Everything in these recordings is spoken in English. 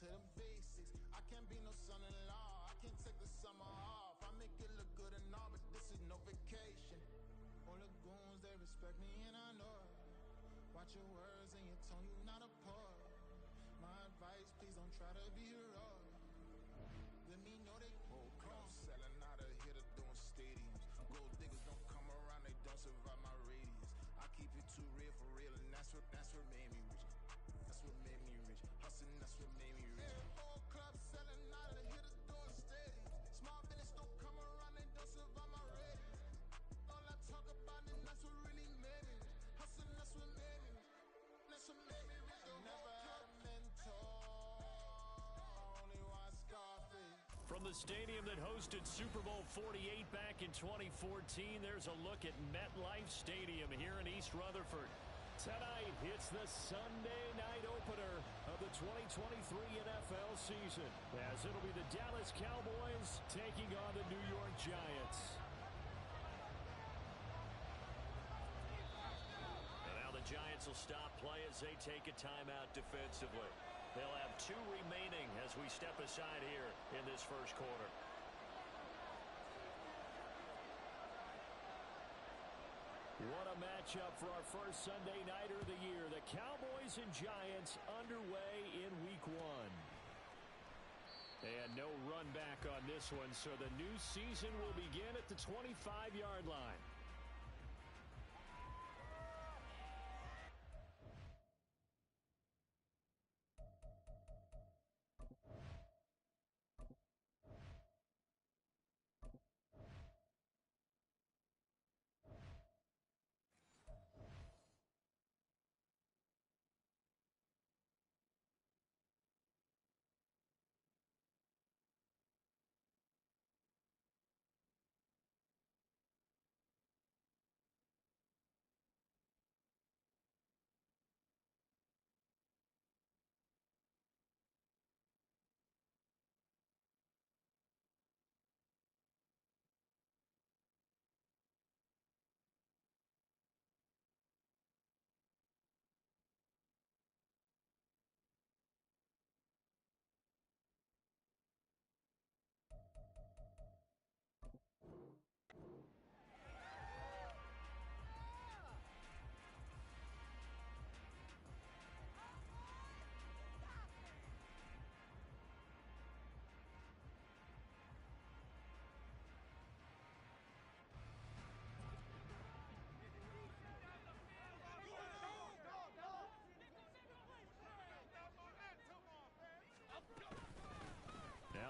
to the basics. I can't be no son-in-law. I can't take the summer off. I make it look good and all, but this is no vacation. All the goons, they respect me and I know it. Watch your words and your tone, you not a poet. My advice, please don't try to be heroic. Let me know they whole club selling out of here to doing stadiums. Gold diggers don't come around, they don't survive my radius. I keep it too real for real, and that's what made me rich. That's what made me rich. Hustling, that's what made me rich. Whole club selling out of here to doing stadiums. Small business don't come around, they don't survive my radius. All I talk about it, that's what really made me rich. Hustling, that's what made me rich. That's what made me rich. Never had a mentor, only one Scarface. From the stadium that hosted Super Bowl 48 back in 2014, there's a look at MetLife Stadium here in East Rutherford. Tonight, it's the Sunday night opener of the 2023 NFL season, as it'll be the Dallas Cowboys taking on the New York Giants. And now the Giants will stop play as they take a timeout defensively. They'll have 2 remaining as we step aside here in this first quarter. What a matchup for our first Sunday nighter of the year. The Cowboys and Giants underway in week 1. And no run back on this one, so the new season will begin at the 25-yard line.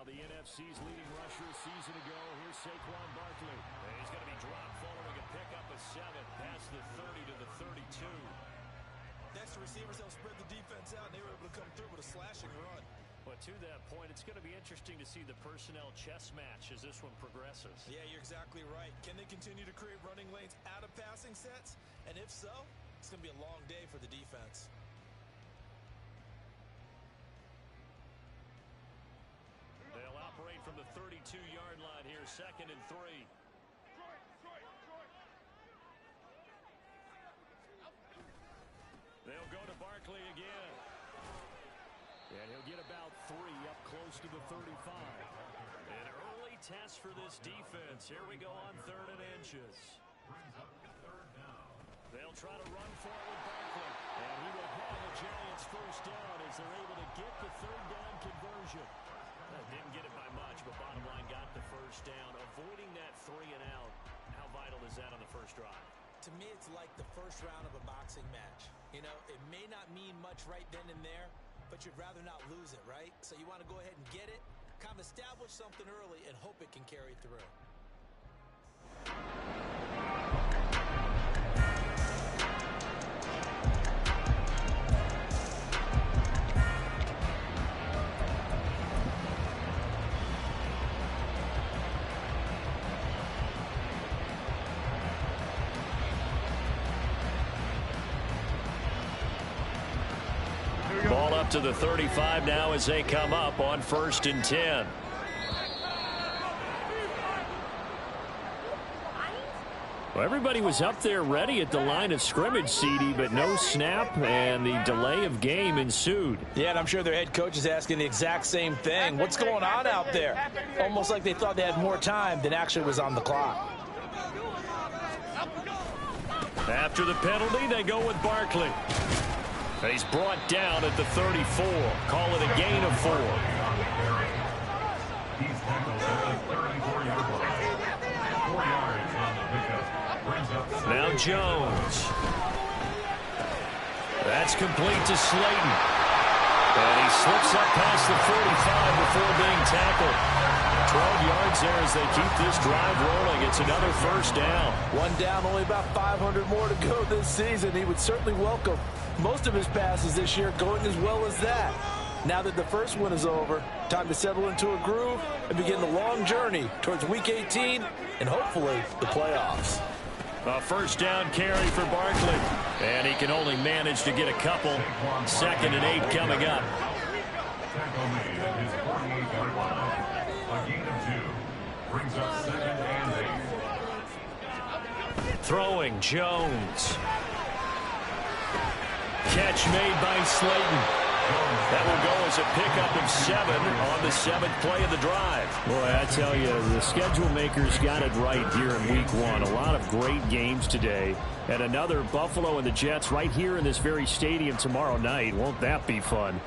The NFC's leading rusher a season ago. Here's Saquon Barkley. And he's going to be dropped following a pickup of 7 past the 30 to the 32. Next, the receivers helped spread the defense out, and they were able to come through with a slashing run. But to that point, it's going to be interesting to see the personnel chess match as this one progresses. Yeah, you're exactly right. Can they continue to create running lanes out of passing sets? And if so, it's going to be a long day for the defense. They'll operate from the 32-yard line here, 2nd and 3. They'll go to Barkley again. And he'll get about 3 up close to the 35. An early test for this defense. Here we go on 3rd and inches. They'll try to run for it with Barkley. And he will have the Giants first down as they're able to get the 3rd down conversion. Didn't get it by much, but bottom line got the first down. Avoiding that 3 and out. How vital is that on the first drive? To me, it's like the first round of a boxing match. You know, it may not mean much right then and there, but you'd rather not lose it, right? So you want to go ahead and get it, kind of establish something early, and hope it can carry through. Ball up to the 35 now as they come up on 1st and 10. Well, everybody was up there ready at the line of scrimmage, CD, but no snap, and the delay of game ensued. Yeah, and I'm sure their head coach is asking the exact same thing. What's going on out there? Almost like they thought they had more time than actually was on the clock. After the penalty, they go with Barkley. He's brought down at the 34. Call it a gain of 4. He's tackled at the 34-yard line. 4 yards on the pickup. Brings up now Jones. That's complete to Slayton. And he slips up past the 45 before being tackled. 12 yards there as they keep this drive rolling. It's another first down. One down, only about 500 more to go this season. He would certainly welcome most of his passes this year going as well as that. Now that the first one is over, time to settle into a groove and begin the long journey towards Week 18 and hopefully the playoffs. A first down carry for Barkley. And he can only manage to get a couple. 2nd and 8 coming up. tackle made at his 48-yard line. A gain of 2. Brings up 2nd and 8. Throwing Jones. Catch made by Slayton. That will go as a pickup of 7 on the 7th play of the drive. Boy, I tell you, the schedule makers got it right here in Week 1. A lot of great games today. And another Buffalo and the Jets right here in this very stadium tomorrow night. Won't that be fun?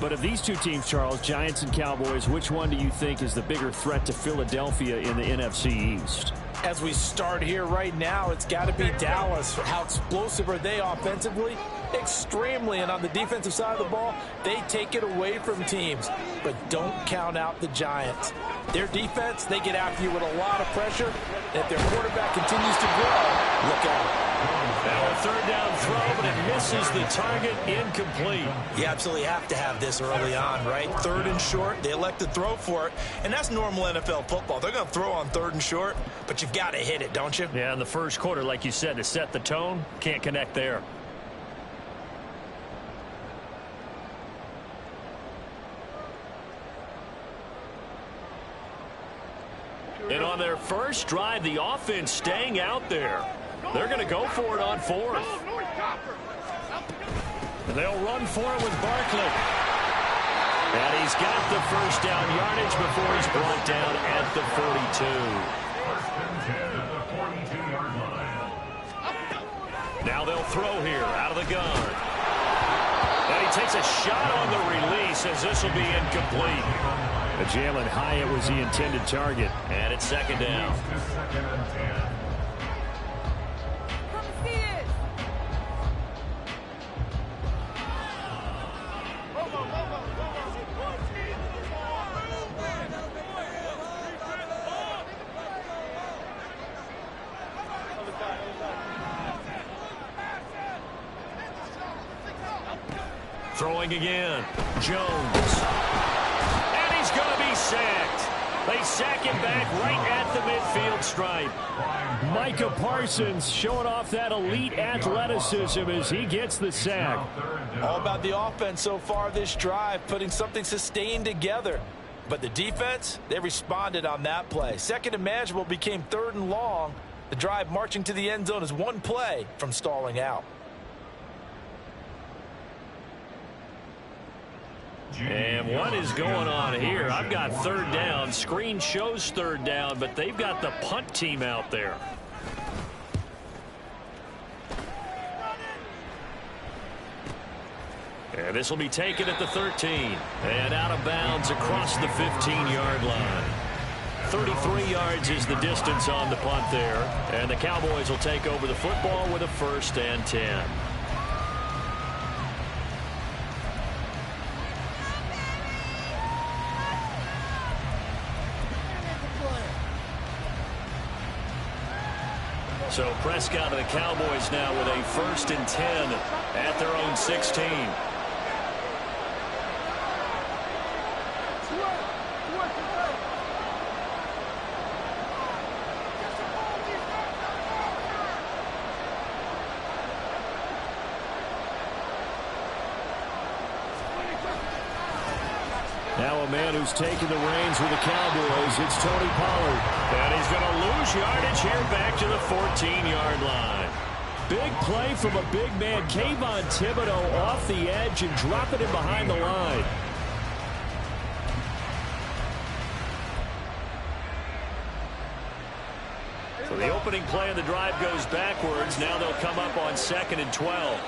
But of these two teams, Charles, Giants and Cowboys, which one do you think is the bigger threat to Philadelphia in the NFC East? As we start here right now, it's got to be Dallas. How explosive are they offensively? Extremely. And on the defensive side of the ball, they take it away from teams. But don't count out the Giants. Their defense, they get after you with a lot of pressure. And if their quarterback continues to grow, look out. Now a 3rd down throw, but it misses the target. Incomplete. You absolutely have to have this early on, right? 3rd and short, they elect to throw for it. And that's normal NFL football. They're going to throw on 3rd and short, but you've got to hit it, don't you? Yeah, in the first quarter, like you said, to set the tone, can't connect there. And on their first drive, the offense staying out there. They're going to go for it on 4th. They'll run for it with Barkley. And he's got the first down yardage before he's brought down at the 42. 1st and 10 at the 42-yard line. Now they'll throw here out of the gun. And he takes a shot on the release as this will be incomplete. Jalen Hyatt was the intended target. And it's 2nd down. To 2nd and 10. Throwing again. Jones. And he's going to be sacked. They sack him back right at the midfield stripe. Micah Parsons showing off that elite athleticism as he gets the sack. All about the offense so far this drive, putting something sustained together. But the defense, they responded on that play. 2nd and manageable became 3rd and long. The drive marching to the end zone is one play from stalling out. And what is going on here? I've got 3rd down. Screen shows 3rd down, but they've got the punt team out there. And this will be taken at the 13. And out of bounds across the 15-yard line. 33 yards is the distance on the punt there. And the Cowboys will take over the football with a 1st and 10. So Prescott and the Cowboys now with a 1st and 10 at their own 16. Now a man who's taking the reins with the Cowboys, it's Tony Pollard. And he's going to lose yardage here back to the 14-yard line. Big play from a big man. Kayvon Thibodeau off the edge and dropping him behind the line. So the opening play of the drive goes backwards. Now they'll come up on 2nd and 12.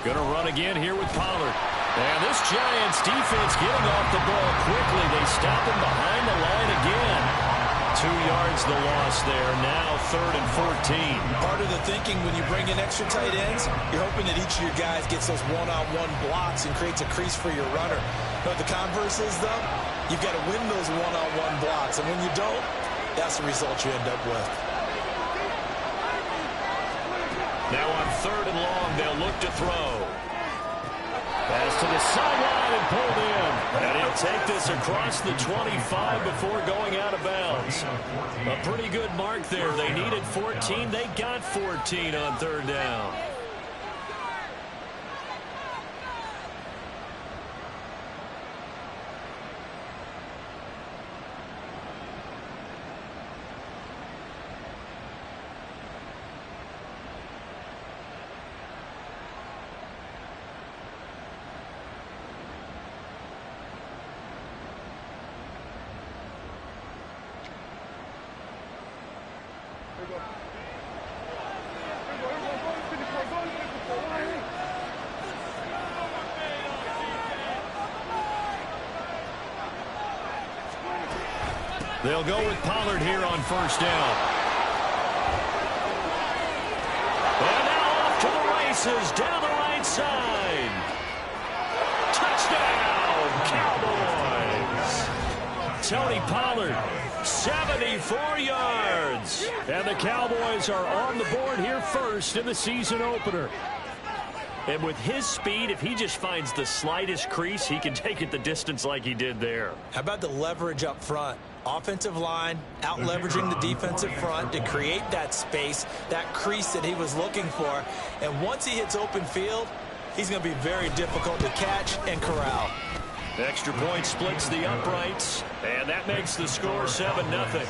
Going to run again here with Pollard. And this Giants defense getting off the ball quickly. They stop him behind the line again. 2 yards the loss there. Now 3rd and 14. Part of the thinking when you bring in extra tight ends, you're hoping that each of your guys gets those one-on-one blocks and creates a crease for your runner. But the converse is, though, you've got to win those one-on-one blocks. And when you don't, that's the result you end up with. Now on 3rd and long, they'll look to throw. Pass to the sideline and pulled in. And he'll take this across the 25 before going out of bounds. A pretty good mark there. They needed 14. They got 14 on 3rd down. They'll go with Pollard here on 1st down. And now off to the races down the right side. Touchdown, Cowboys. Tony Pollard, 74 yards. And the Cowboys are on the board here first in the season opener. And with his speed, if he just finds the slightest crease, he can take it the distance like he did there. How about the leverage up front? Offensive line out leveraging the defensive front to create that space, that crease that he was looking for. And once he hits open field, he's going to be very difficult to catch and corral. Extra point splits the uprights, and that makes the score 7-0.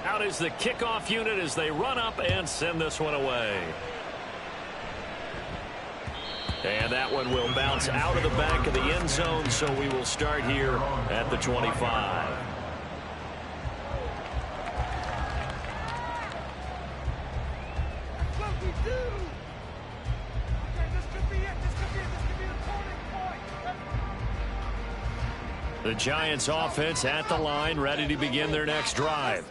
Out is the kickoff unit as they run up and send this one away. And that one will bounce out of the back of the end zone, so we will start here at the 25. The Giants offense at the line, ready to begin their next drive.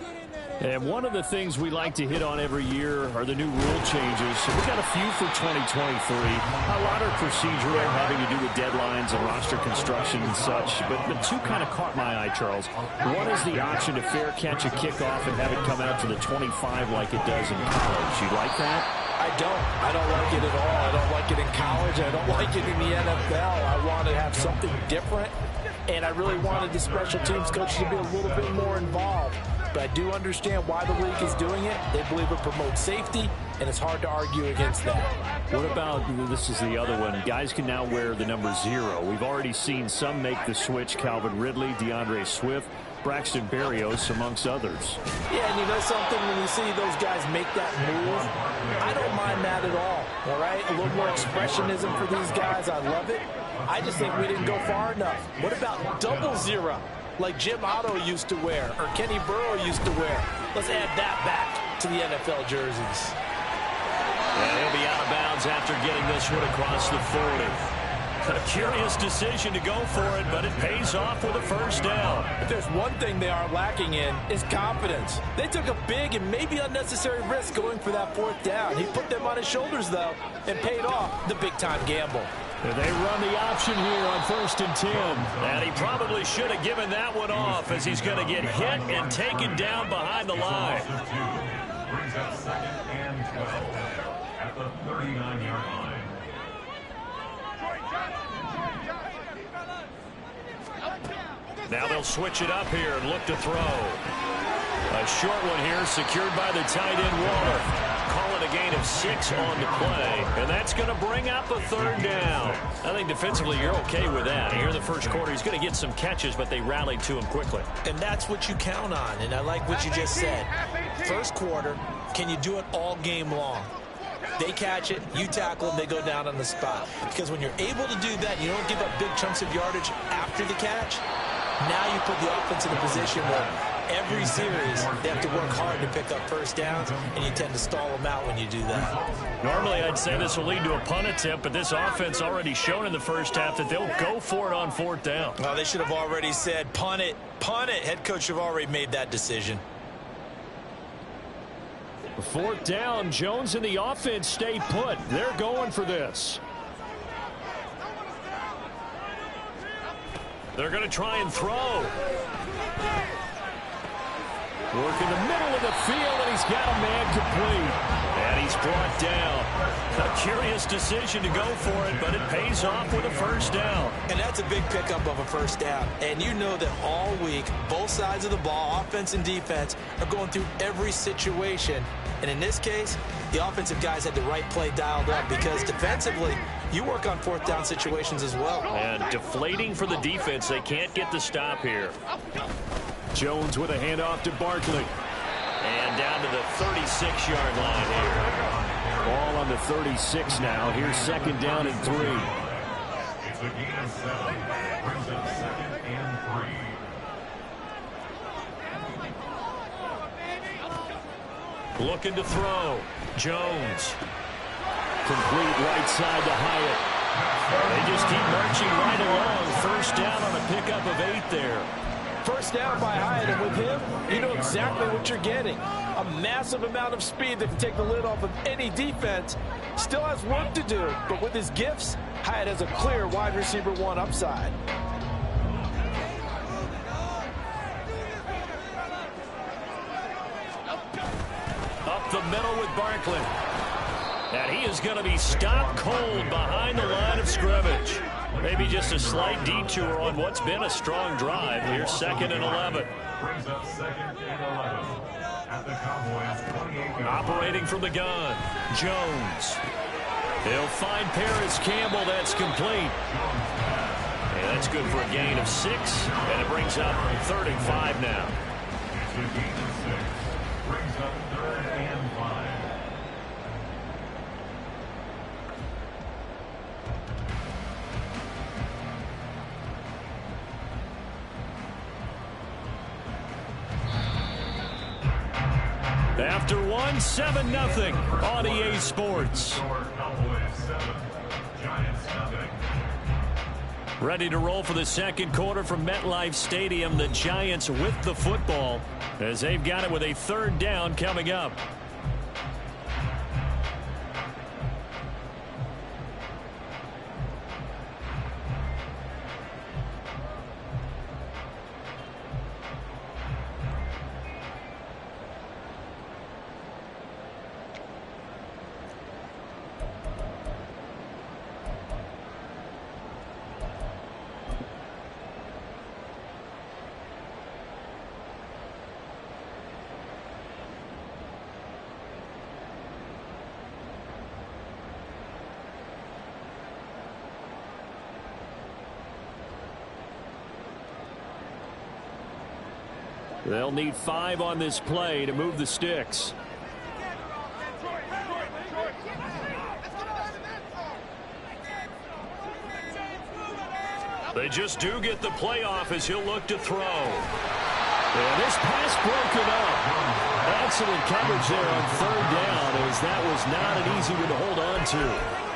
And one of the things we like to hit on every year are the new rule changes. We've got a few for 2023. A lot are procedural, having to do with deadlines and roster construction and such. But the two kind of caught my eye, Charles. One is the option to fair catch a kickoff and have it come out to the 25 like it does in college. You like that? I don't. I don't like it at all. I don't like it in college. I don't like it in the NFL. I want to have something different. And I really wanted the special teams coach to be a little bit more involved. But I do understand why the league is doing it. They believe it promotes safety, and it's hard to argue against that. What about, this is the other one, guys can now wear the number 0. We've already seen some make the switch, Calvin Ridley, DeAndre Swift, Braxton Berrios, amongst others. Yeah, and you know something, when you see those guys make that move, I don't mind that at all right? A little more expressionism for these guys. I love it. I just think we didn't go far enough. What about double 0? Like Jim Otto used to wear, or Kenny Burrow used to wear. Let's add that back to the NFL jerseys. And he'll be out of bounds after getting this one across the 40. A curious decision to go for it, but it pays off with a 1st down. If there's one thing they are lacking in, is confidence. They took a big and maybe unnecessary risk going for that 4th down. He put them on his shoulders, though, and paid off the big-time gamble. And they run the option here on 1st and 10. And he probably should have given that one off, as he's going to get hit and taken down behind the line. Brings up 2nd and 12 at the 39-yard line. Now they'll switch it up here and look to throw. A short one here secured by the tight end Waller. Call it a gain of 6 on the play, and that's going to bring up a third down. I think defensively you're okay with that. Here in the first quarter, he's going to get some catches, but they rallied to him quickly. And that's what you count on, and I like what you just said. First quarter, can you do it all game long? They catch it, you tackle them, they go down on the spot. Because when you're able to do that, you don't give up big chunks of yardage after the catch. Now you put the offense in a position where every series they have to work hard to pick up first downs, and you tend to stall them out when you do that. Normally I'd say this will lead to a punt attempt, but this offense already shown in the first half that they'll go for it on fourth down. Well, they should have already said, punt it, punt it. Head coach have already made that decision. Fourth down, Jones and the offense stay put. They're going for this. They're going to try and throw. Work in the middle of the field, and he's got a man complete. And he's brought down. A curious decision to go for it, but it pays off with a first down. And that's a big pickup of a first down. And you know that all week, both sides of the ball, offense and defense, are going through every situation. And in this case, the offensive guys had the right play dialed up because defensively, you work on fourth down situations as well. And deflating for the defense. They can't get the stop here. Jones with a handoff to Barkley. And down to the 36-yard line here. Ball on the 36 now. Here's second down and 3. It's a gain of 7. Brings up second and 3. Looking to throw. Jones. Complete right side to Hyatt. They just keep marching right along. First down on a pickup of 8 there. First down by Hyatt, and with him, you know exactly what you're getting. A massive amount of speed that can take the lid off of any defense. Still has work to do, but with his gifts, Hyatt has a clear wide receiver 1 upside. Up the middle with Barkley. And he is going to be stopped cold behind the line of scrimmage. Maybe just a slight detour on what's been a strong drive. Here's second and 11. Brings up second and 11. At the Cowboys' 28-yard line. Operating from the gun, Jones. He'll find Paris Campbell. That's complete. And that's good for a gain of 6. And it brings up 3rd and 5 now. It's a gain of 6. Brings up 3rd and 5. After 1, 7-0 on EA Sports. Ready to roll for the second quarter from MetLife Stadium. The Giants with the football as they've got it with a 3rd down coming up. They'll need 5 on this play to move the sticks. They just do get the playoff as he'll look to throw. And this pass broken up. Excellent coverage there on 3rd down as that was not an easy one to hold on to.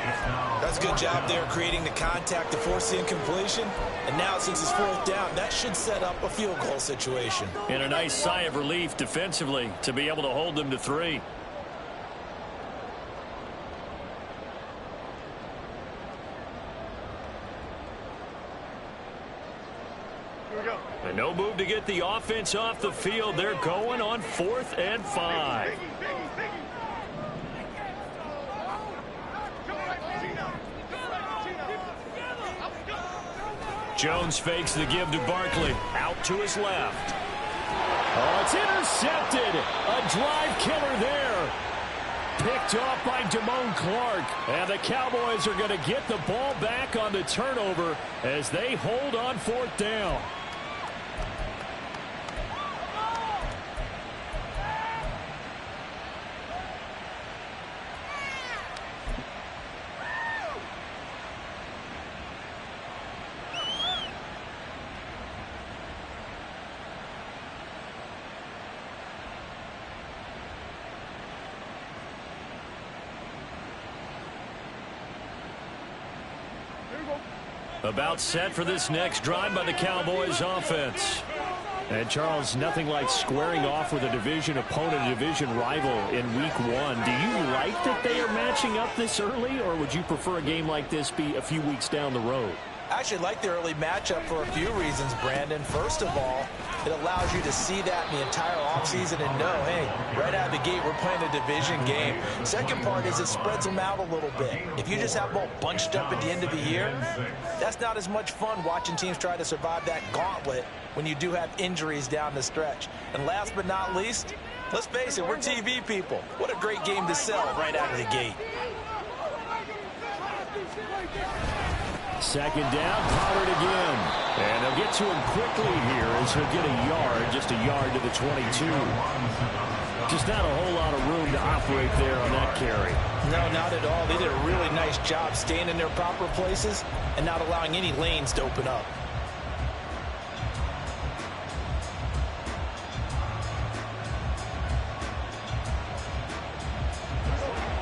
That's a good job there creating the contact to force the incompletion. And now since it's 4th down, that should set up a field goal situation. And a nice sigh of relief defensively to be able to hold them to 3. And no move to get the offense off the field. They're going on 4th and 5. Jones fakes the give to Barkley. Out to his left. Oh, it's intercepted. A drive killer there. Picked off by Damone Clark. And the Cowboys are going to get the ball back on the turnover as they hold on 4th down. About set for this next drive by the Cowboys offense. And Charles, nothing like squaring off with a division opponent, a division rival in week 1. Do you like that they are matching up this early, or would you prefer a game like this be a few weeks down the road? I actually like the early matchup for a few reasons, Brandon. First of all, it allows you to see that in the entire offseason and know, hey, right out of the gate, we're playing a division game. Second part is it spreads them out a little bit. If you just have them all bunched up at the end of the year, that's not as much fun watching teams try to survive that gauntlet when you do have injuries down the stretch. And last but not least, let's face it, we're TV people. What a great game to sell right out of the gate. Second down, Pollard again. And they'll get to him quickly here as he'll get a yard, just a yard to the 22. Just not a whole lot of room to operate there on that carry. No, not at all. They did a really nice job staying in their proper places and not allowing any lanes to open up.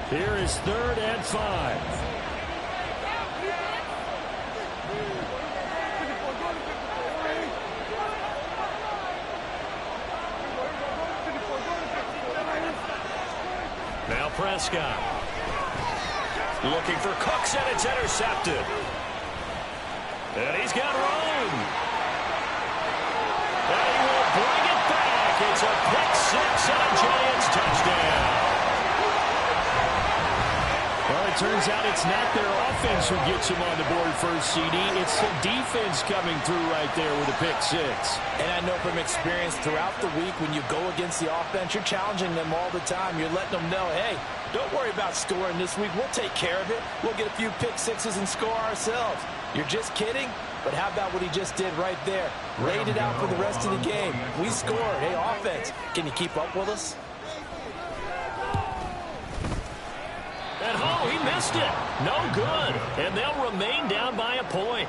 Here is 3rd and 5. Now Prescott. Looking for Cooks, and it's intercepted. And he's got room. And he will bring it back. It's a pick-6 and a Giants touchdown. Well, it turns out it's not their offense who gets him on the board first, CD. It's the defense coming through right there with a pick-6. And I know from experience throughout the week when you go against the offense, you're challenging them all the time. You're letting them know, hey, don't worry about scoring this week. We'll take care of it. We'll get a few pick-6s and score ourselves. You're just kidding? But how about what he just did right there? Laid it out for the rest of the game. We scored. Hey, offense, can you keep up with us? And oh, he missed it. No good. And they'll remain down by a point.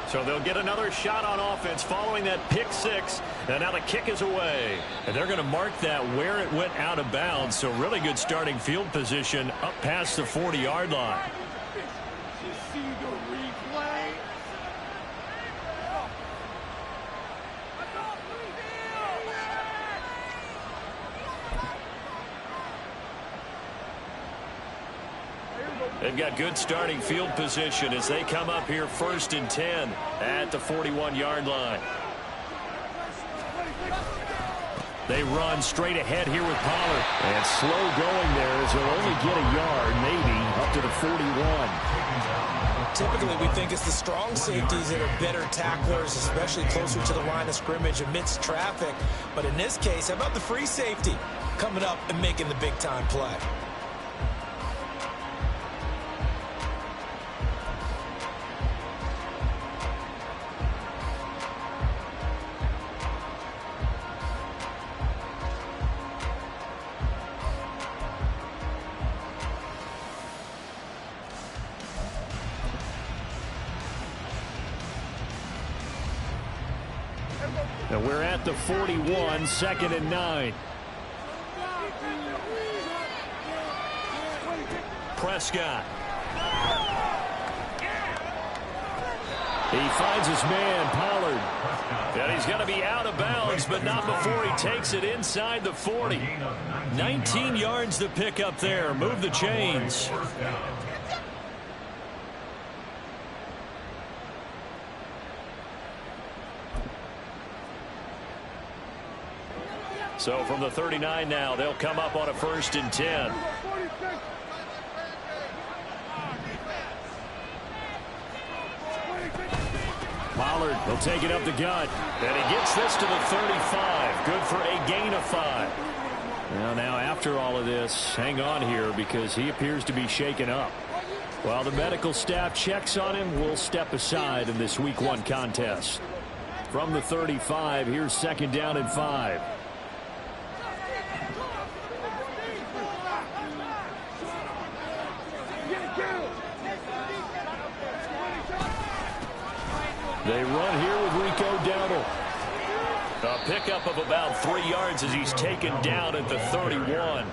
So they'll get another shot on offense following that pick-6. And now the kick is away. And they're going to mark that where it went out of bounds. So really good starting field position up past the 40-yard line. They've got good starting field position as they come up here 1st and 10 at the 41-yard line. They run straight ahead here with Pollard. And slow going there as they'll only get a yard, maybe, up to the 41. Typically, we think it's the strong safeties that are better tacklers, especially closer to the line of scrimmage amidst traffic. But in this case, how about the free safety coming up and making the big-time play? And we're at the 41, 2nd and 9. Prescott. He finds his man, Pollard. And he's going to be out of bounds, but not before he takes it inside the 40. 19 yards to pick up there. Move the chains. So from the 39 now, they'll come up on a 1st and 10. Pollard will take it up the gut. And he gets this to the 35. Good for a gain of 5. Well, now after all of this, hang on here because he appears to be shaken up. While the medical staff checks on him, we'll step aside in this Week 1 contest. From the 35, here's 2nd down and 5. They run here with Rico Dowdle. A pickup of about 3 yards as he's taken down at the 31.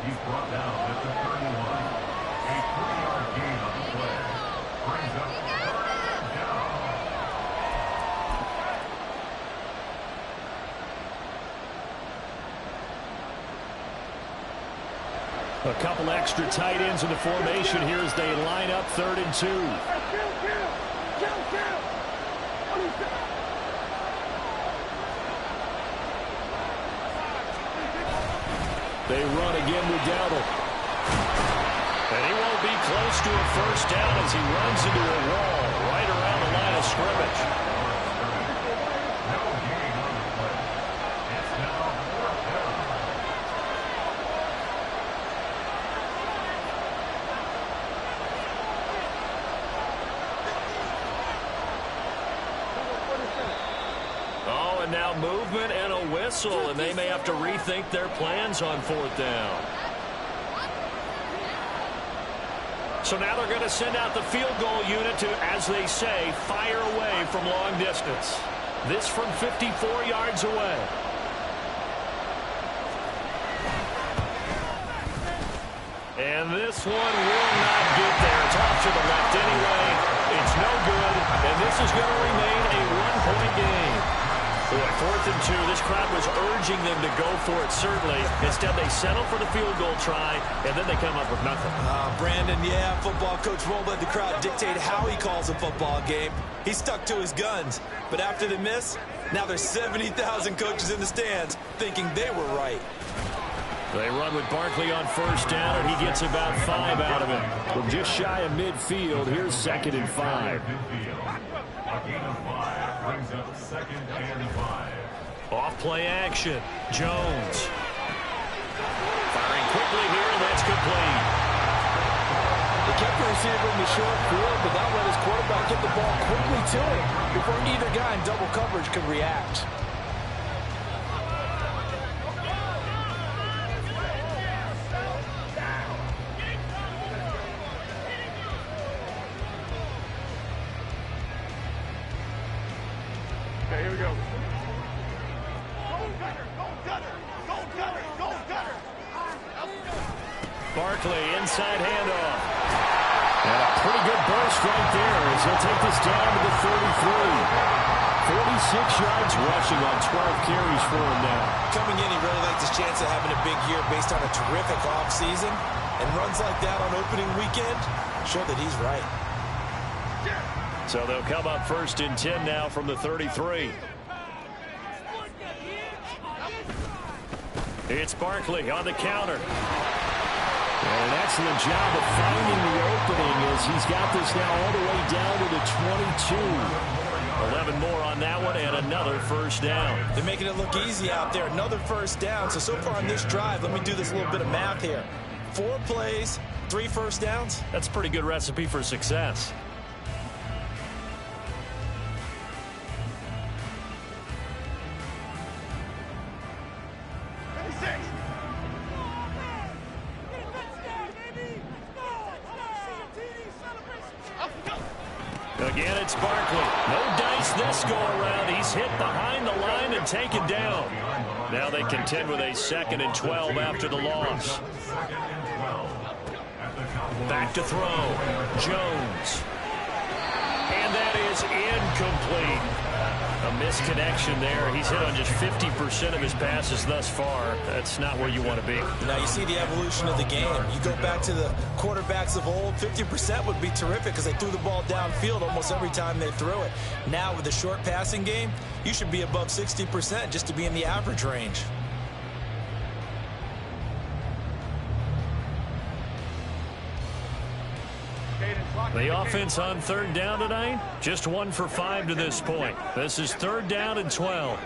He's brought down at the 31. A 3-yard gain on the play. Brings up 3rd down. A couple extra tight ends in the formation here as they line up 3rd and 2. They run again with Dowdle. And he won't be close to a 1st down as he runs into a wall right around the line of scrimmage. No gain on the play. It's now 4th down. Oh, and now movement and a whistle, and they may have to rethink their plans on 4th down. So now they're going to send out the field goal unit to, as they say, fire away from long distance. This from 54 yards away. And this one will not get there. It's off to the left anyway. It's no good, and this is going to remain a 1-point game. Boy, 4th and 2. This crowd was urging them to go for it, certainly. Instead, they settle for the field goal try, and then they come up with nothing. Brandon, yeah, football coach won't let the crowd dictate how he calls a football game. He stuck to his guns. But after the miss, now there's 70,000 coaches in the stands thinking they were right. They run with Barkley on 1st down, and he gets about 5 out of it. From just shy of midfield, here's 2nd and 5. A gain of 5 brings up 2nd and 5. Off play action. Jones. Firing quickly here, and that's complete. They kept the receiver in the short field, but that let his quarterback get the ball quickly to him before either guy in double coverage could react. Okay, here we go. Barkley, inside handoff. And a pretty good burst right there as he'll take this down to the 33. 46 yards rushing on 12 carries for him now. Coming in, he really liked his chance of having a big year based on a terrific offseason. And runs like that on opening weekend show that he's right. So they'll come up 1st and 10 now from the 33. It's Barkley on the counter. And an excellent job of finding the opening as he's got this now all the way down to the 22. 11 more on that one and another 1st down. They're making it look easy out there. Another 1st down. So far on this drive, let me do this little bit of math here. 4 plays, 3 1st downs. That's a pretty good recipe for success. Again, it's Barkley. No dice this go around. He's hit behind the line and taken down. Now they contend with a 2nd and 12 after the loss. Back to throw. Jones. And that is incomplete. A misconnection there. He's hit on just 50% of his passes thus far. That's not where you want to be. Now you see the evolution of the game. You go back to the quarterbacks of old, 50% would be terrific because they threw the ball downfield almost every time they threw it. Now with the short passing game, you should be above 60% just to be in the average range. Cadence. The offense on third down tonight, just 1 for 5 to this point. This is 3rd down and 12.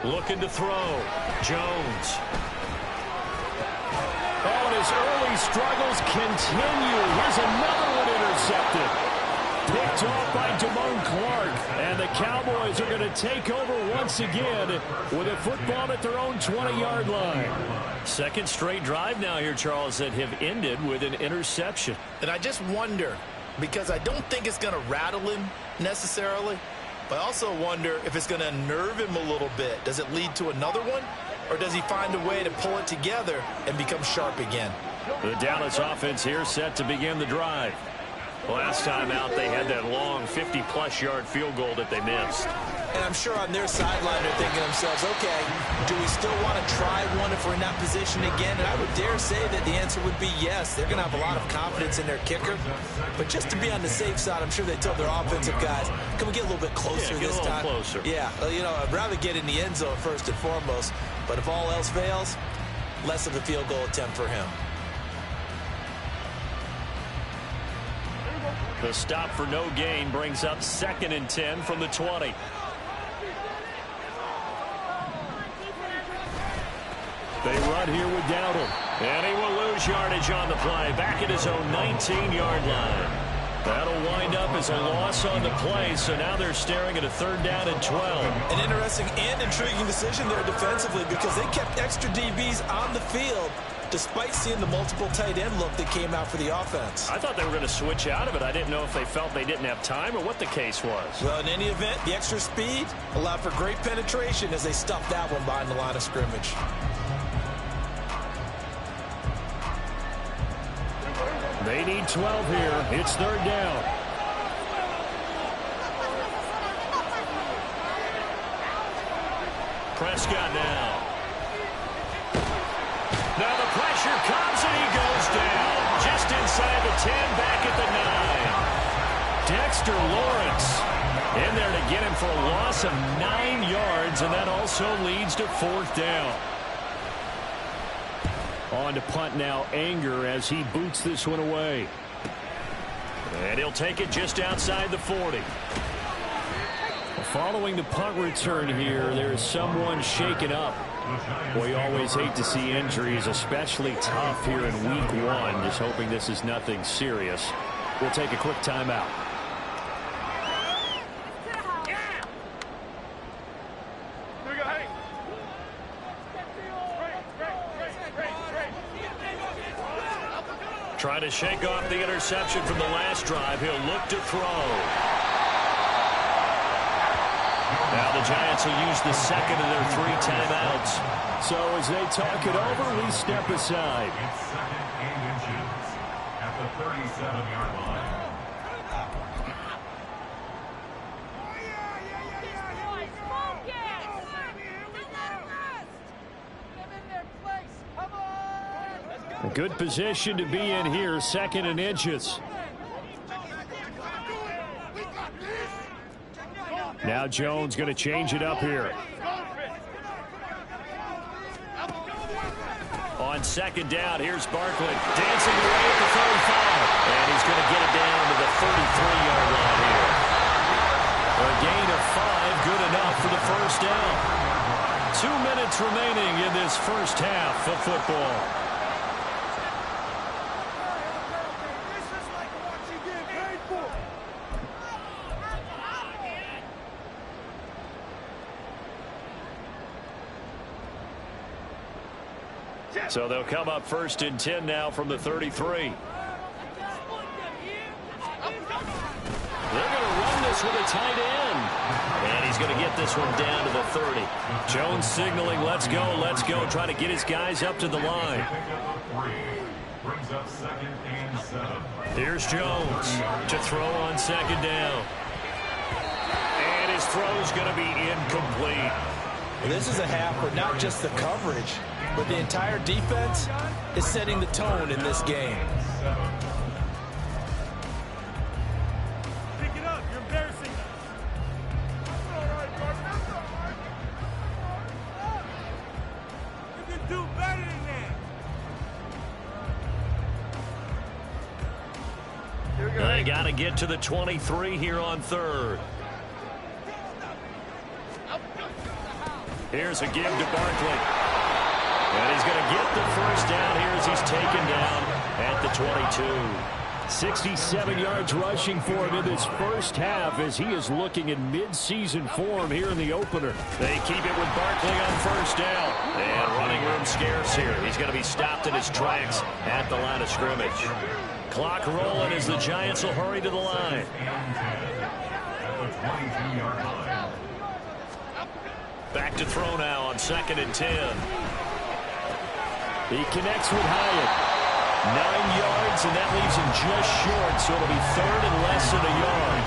Looking to throw. Jones. Oh, and his early struggles continue. Here's another one intercepted. Picked off by Damone Clark. And the Cowboys are going to take over once again with a football at their own 20-yard line. Second straight drive now here, Charles, that have ended with an interception. And I just wonder, because I don't think it's going to rattle him necessarily, but I also wonder if it's going to unnerve him a little bit. Does it lead to another one? Or does he find a way to pull it together and become sharp again? The Dallas offense here set to begin the drive. Last time out, they had that long 50-plus yard field goal that they missed. And I'm sure on their sideline they're thinking to themselves, okay, do we still want to try one if we're in that position again? And I would dare say that the answer would be yes. They're going to have a lot of confidence in their kicker. But just to be on the safe side, I'm sure they told their offensive guys, can we get a little bit closer this time? Closer. Yeah, you know, I'd rather get in the end zone first and foremost. But if all else fails, less of a field goal attempt for him. The stop for no gain brings up 2nd and 10 from the 20. They run here with Dowdle. And he will lose yardage on the play. Back at his own 19-yard line. That'll wind up as a loss on the play. So now they're staring at a 3rd down and 12. An interesting and intriguing decision there defensively because they kept extra DBs on the field despite seeing the multiple tight end look that came out for the offense. I thought they were going to switch out of it. I didn't know if they felt they didn't have time or what the case was. Well, in any event, the extra speed allowed for great penetration as they stuffed that one behind the line of scrimmage. They need 12 here. It's 3rd down. Prescott now. Now the pressure comes and he goes down. Just inside the 10, back at the 9. Dexter Lawrence in there to get him for a loss of 9 yards, and that also leads to 4th down. On to punt now, Anger, as he boots this one away. And he'll take it just outside the 40. Following the punt return here, there's someone shaken up. We always hate to see injuries, especially tough here in week 1. Just hoping this is nothing serious. We'll take a quick timeout. Trying to shake off the interception from the last drive. He'll look to throw. Now the Giants will use the 2nd of their 3 timeouts. So as they talk it over, we step aside. It's 2nd and inches at the 37-yard line. A good position to be in here, 2nd and inches. Now Jones going to change it up here. On 2nd down, here's Barkley dancing away at the 35. And he's going to get it down to the 33-yard line here. A gain of 5, good enough for the 1st down. 2 minutes remaining in this first half of football. So they'll come up 1st and 10 now from the 33. They're going to run this with a tight end. And he's going to get this one down to the 30. Jones signaling, let's go, trying to get his guys up to the line. Brings up 2nd and 7. Here's Jones to throw on 2nd down. And his throw's going to be incomplete. Well, this is a half where not just the coverage, but the entire defense is setting the tone in this game. Pick it up. You're embarrassing us. That's all right, partner. That's all right. You can do better than that. They got to get to the 23 here on third. Here's a give to Barkley. And he's going to get the first down here as he's taken down at the 22. 67 yards rushing for him in this first half as he is looking in mid-season form here in the opener. They keep it with Barkley on first down. And running room scarce here. He's going to be stopped in his tracks at the line of scrimmage. Clock rolling as the Giants will hurry to the line. Back to throw now on 2nd and 10. He connects with Hyatt. 9 yards, and that leaves him just short, so it'll be 3rd and less than a yard.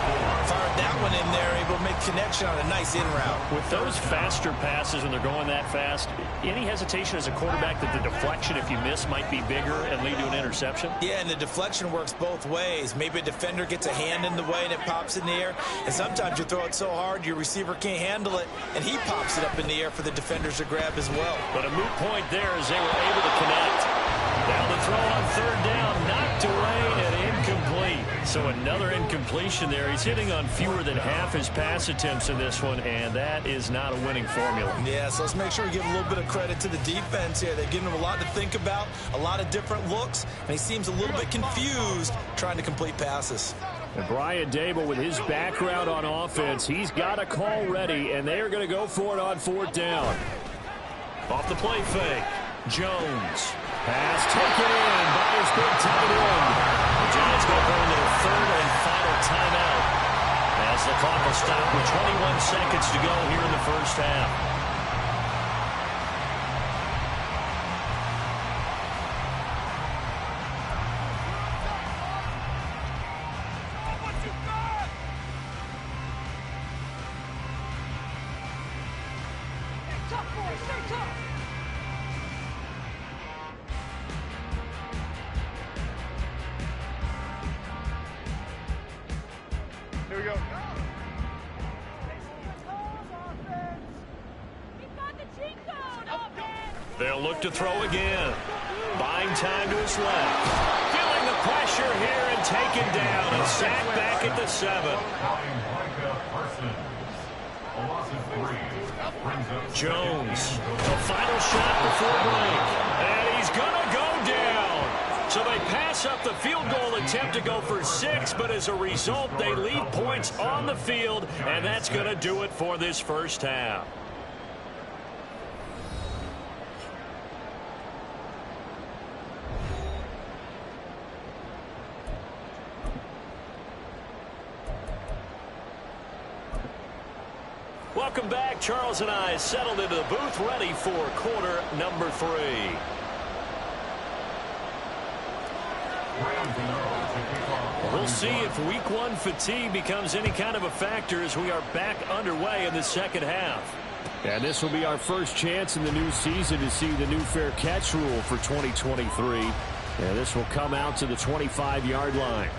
Fired that one in there, able to make connection on a nice in route. With those faster passes when they're going that fast, any hesitation as a quarterback that the deflection, if you miss, might be bigger and lead to an interception? Yeah, and the deflection works both ways. Maybe a defender gets a hand in the way and it pops in the air, and sometimes you throw it so hard your receiver can't handle it, and he pops it up in the air for the defenders to grab as well. But a moot point there as they were able to connect. Down the throw on 3rd down, knocked away and incomplete. So another incompletion there. He's hitting on fewer than half his pass attempts in this one, and that is not a winning formula. Yeah, so let's make sure we give a little bit of credit to the defense here. They've given him a lot to think about, a lot of different looks, and he seems a little bit confused trying to complete passes. And Brian Dable, with his background on offense, he's got a call ready, and they are going to go for it on 4th down. Off the play fake, Jones. Pass taken in by his big tight end. The Giants go home their 3rd and final timeout as the clock will stop with 21 seconds to go here in the first half. Here we go. They'll look to throw again. Buying time to his left. Feeling the pressure here and taken down and sacked back at the 7. Jones, the final shot before break. And he's going to go down. So they pass up the field goal attempt to go for 6, but as a result, they leave points on the field, and that's going to do it for this first half. Welcome back. Charles and I settled into the booth, ready for quarter number 3. We'll see if week 1 fatigue becomes any kind of a factor as we are back underway in the second half. And this will be our first chance in the new season to see the new fair catch rule for 2023. And this will come out to the 25-yard line.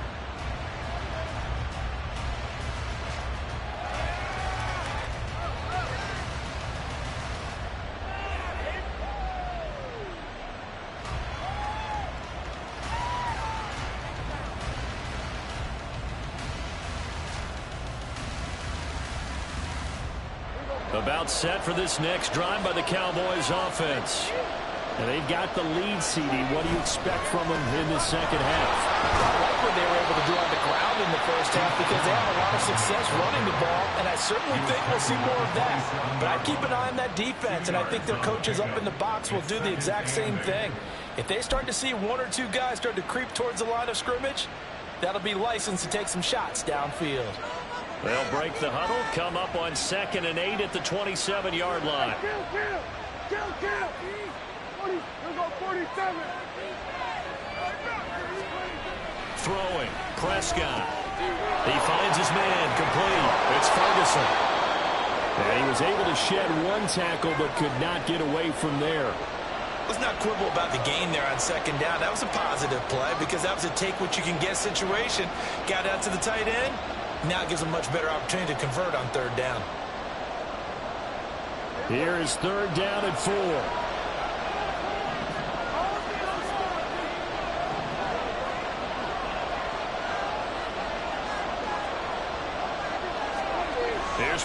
About set for this next drive by the Cowboys offense. And they've got the lead, CD. What do you expect from them in the second half? I like what they were able to do on the ground in the first half because they have a lot of success running the ball, and I certainly think we'll see more of that. But I'd keep an eye on that defense, and I think their coaches up in the box will do the exact same thing. If they start to see 1 or 2 guys start to creep towards the line of scrimmage, that'll be licensed to take some shots downfield. They'll break the huddle, come up on 2nd and 8 at the 27-yard line. Kill. 47. Throwing, Prescott. He finds his man, complete. It's Ferguson. And he was able to shed 1 tackle but could not get away from there. Let's not quibble about the gain there on 2nd down. That was a positive play because that was a take-what-you-can-get situation. Got out to the tight end. Now it gives a much better opportunity to convert on 3rd down. Here is 3rd down and 4.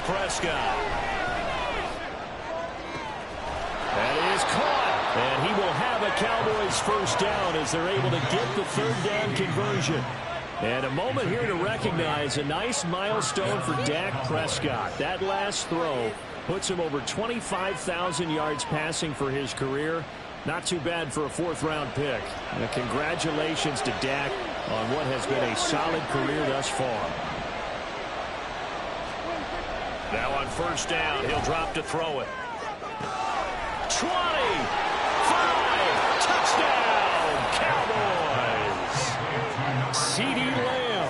Prescott. That is caught. And he will have a Cowboys first down as they're able to get the third down conversion. And a moment here to recognize a nice milestone for Dak Prescott. That last throw puts him over 25,000 yards passing for his career. Not too bad for a fourth-round pick. And congratulations to Dak on what has been a solid career thus far. Now on first down, he'll drop to throw it. 20, 5, touchdown, Cowboys. CeeDee Lamb,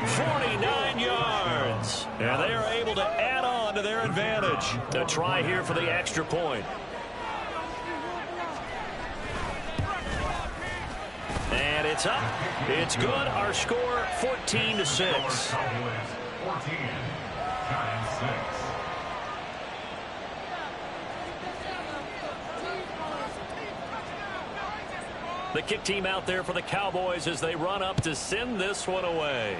49 yards. And they are able to add on to their advantage. A try here for the extra point. And it's up. It's good. Our score, 14-6. 14, Giants 6. The kick team out there for the Cowboys as they run up to send this one away.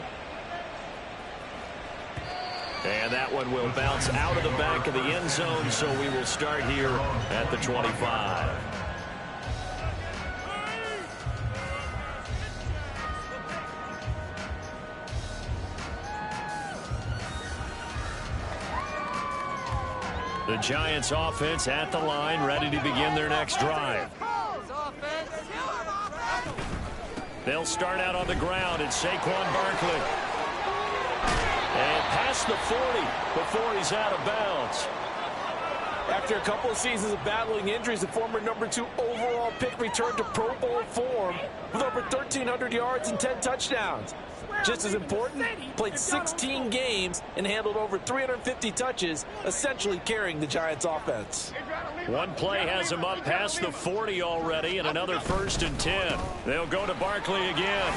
And that one will bounce out of the back of the end zone, so we will start here at the 25. The Giants offense at the line, ready to begin their next drive. They'll start out on the ground. It's Saquon Barkley. And past the 40 before he's out of bounds. After a couple of seasons of battling injuries, the former #2 overall pick returned to Pro Bowl form with over 1,300 yards and 10 touchdowns. Just as important, played 16 games and handled over 350 touches, essentially carrying the Giants offense. One play has him up past the 40 already, and another 1st and 10. They'll go to Barkley again.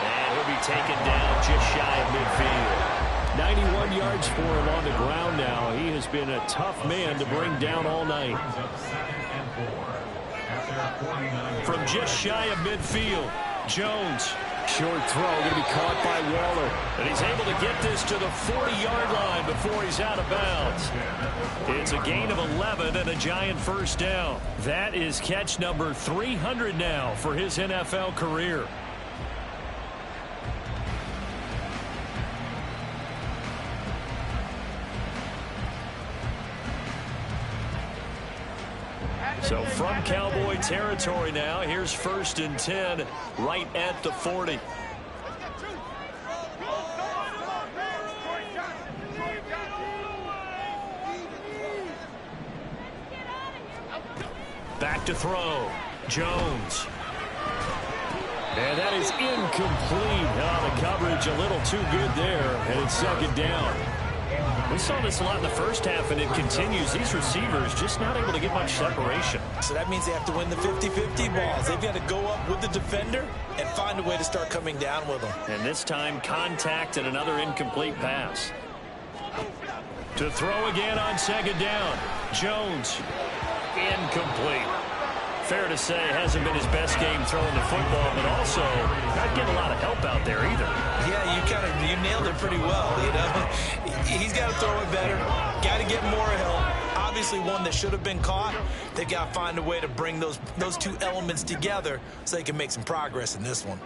And he'll be taken down just shy of midfield. 91 yards for him on the ground now. He has been a tough man to bring down all night. From just shy of midfield, Jones. Short throw going to be caught by Waller. And he's able to get this to the 40-yard line before he's out of bounds. It's a gain of 11 and a Giant first down. That is catch number 300 now for his NFL career. So from Cowboy territory now, here's 1st and 10 right at the 40. Back to throw. Jones. And that is incomplete. The coverage a little too good there, and it's 2nd down. We saw this a lot in the first half, and it continues. These receivers just not able to get much separation. So that means they have to win the 50-50 balls. They've got to go up with the defender and find a way to start coming down with them. And this time, contact and another incomplete pass. To throw again on 2nd down. Jones. Incomplete. Fair to say, hasn't been his best game throwing the football, but also not getting a lot of help out there either. Yeah, you nailed it pretty well, you know. He's got to throw it better. Got to get more help. Obviously one that should have been caught. They've got to find a way to bring those two elements together so they can make some progress in this one.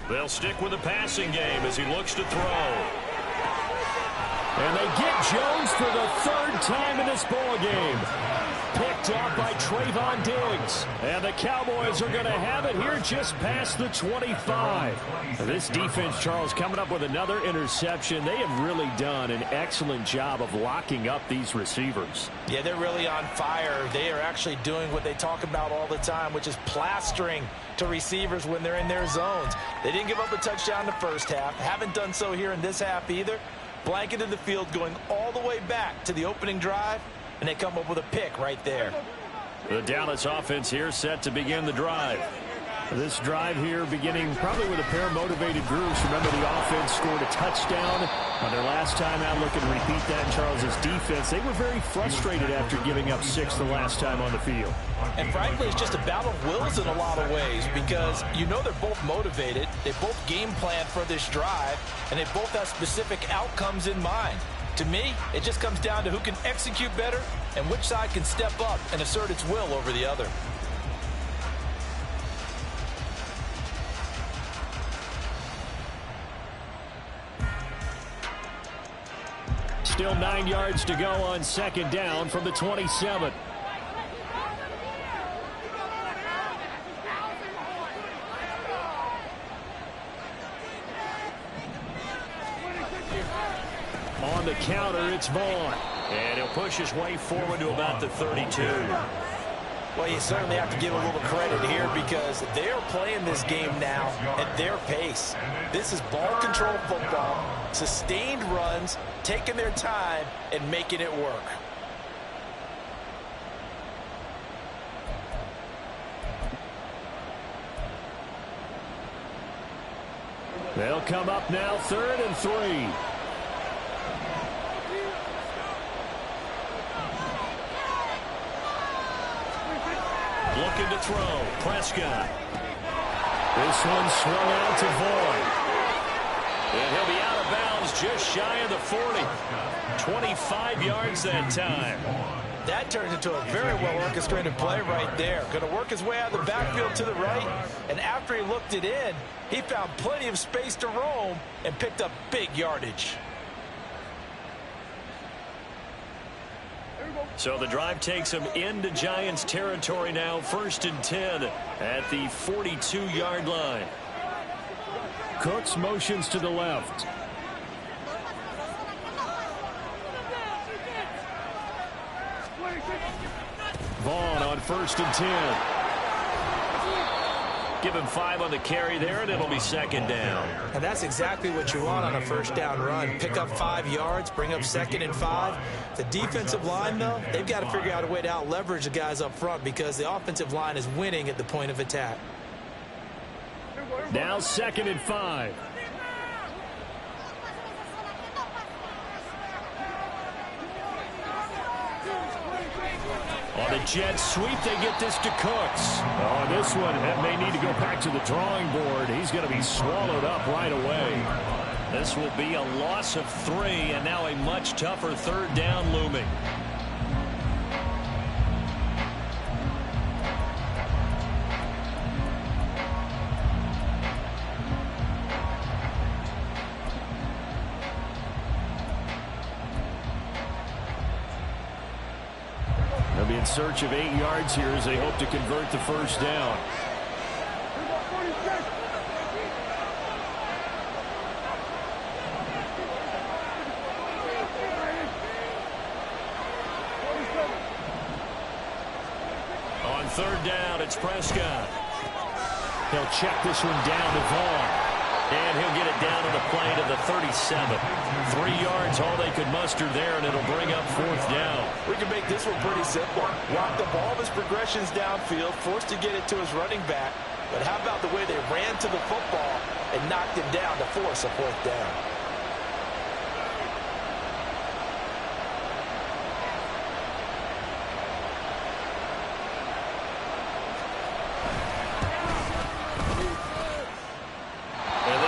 They'll stick with the passing game as he looks to throw. And they get Jones for the 3rd time in this ball game. Picked off by Trayvon Diggs. And the Cowboys are going to have it here just past the 25. This defense, Charles, coming up with another interception. They have really done an excellent job of locking up these receivers. Yeah, they're really on fire. They are actually doing what they talk about all the time, which is plastering to receivers when they're in their zones. They didn't give up a touchdown in the first half. Haven't done so here in this half either. Blanketed the field going all the way back to the opening drive. And they come up with a pick right there. The Dallas offense here set to begin the drive. This drive here beginning probably with a pair of motivated groups. Remember, the offense scored a touchdown on their last time out. Looking to repeat that in Charles's defense. They were very frustrated after giving up 6 the last time on the field. And frankly, it's just a battle of wills in a lot of ways because you know they're both motivated. They both game plan for this drive, and they both have specific outcomes in mind. To me, it just comes down to who can execute better and which side can step up and assert its will over the other. Still 9 yards to go on second down from the 27. On the counter, it's Vaughn. And he'll push his way forward to about the 32. Well, you certainly have to give a little credit here because they're playing this game now at their pace. This is ball control football, sustained runs, taking their time, and making it work. They'll come up now, 3rd and 3. Looking to throw. Prescott. This one swung out to Vaughn. And he'll be out of bounds just shy of the 40. 25 yards that time. That turns into a very well-orchestrated play right there. Going to work his way out of the backfield to the right. And after he looked it in, he found plenty of space to roam and picked up big yardage. So the drive takes him into Giants territory now. 1st and 10 at the 42-yard line. Cooks motions to the left. Vaughn on 1st and 10. Give him 5 on the carry there, and it'll be 2nd down. And that's exactly what you want on a 1st down run. Pick up 5 yards, bring up 2nd and 5. The defensive line, though, they've got to figure out a way to out-leverage the guys up front because the offensive line is winning at the point of attack. Now 2nd and 5. On the jet sweep, they get this to Cooks. Oh, this one may need to go back to the drawing board. He's going to be swallowed up right away. This will be a loss of 3, and now a much tougher 3rd down looming. They'll be in search of 8 yards here as they hope to convert the 1st down. On 3rd down, it's Prescott. He'll check this one down to Vaughn. And he'll get it down to the plane to the 37. 3 yards, all they could muster there, and it'll bring up 4th down. We can make this one pretty simple. Walk the ball of his progressions downfield, forced to get it to his running back. But how about the way they ran to the football and knocked him down to force a 4th down?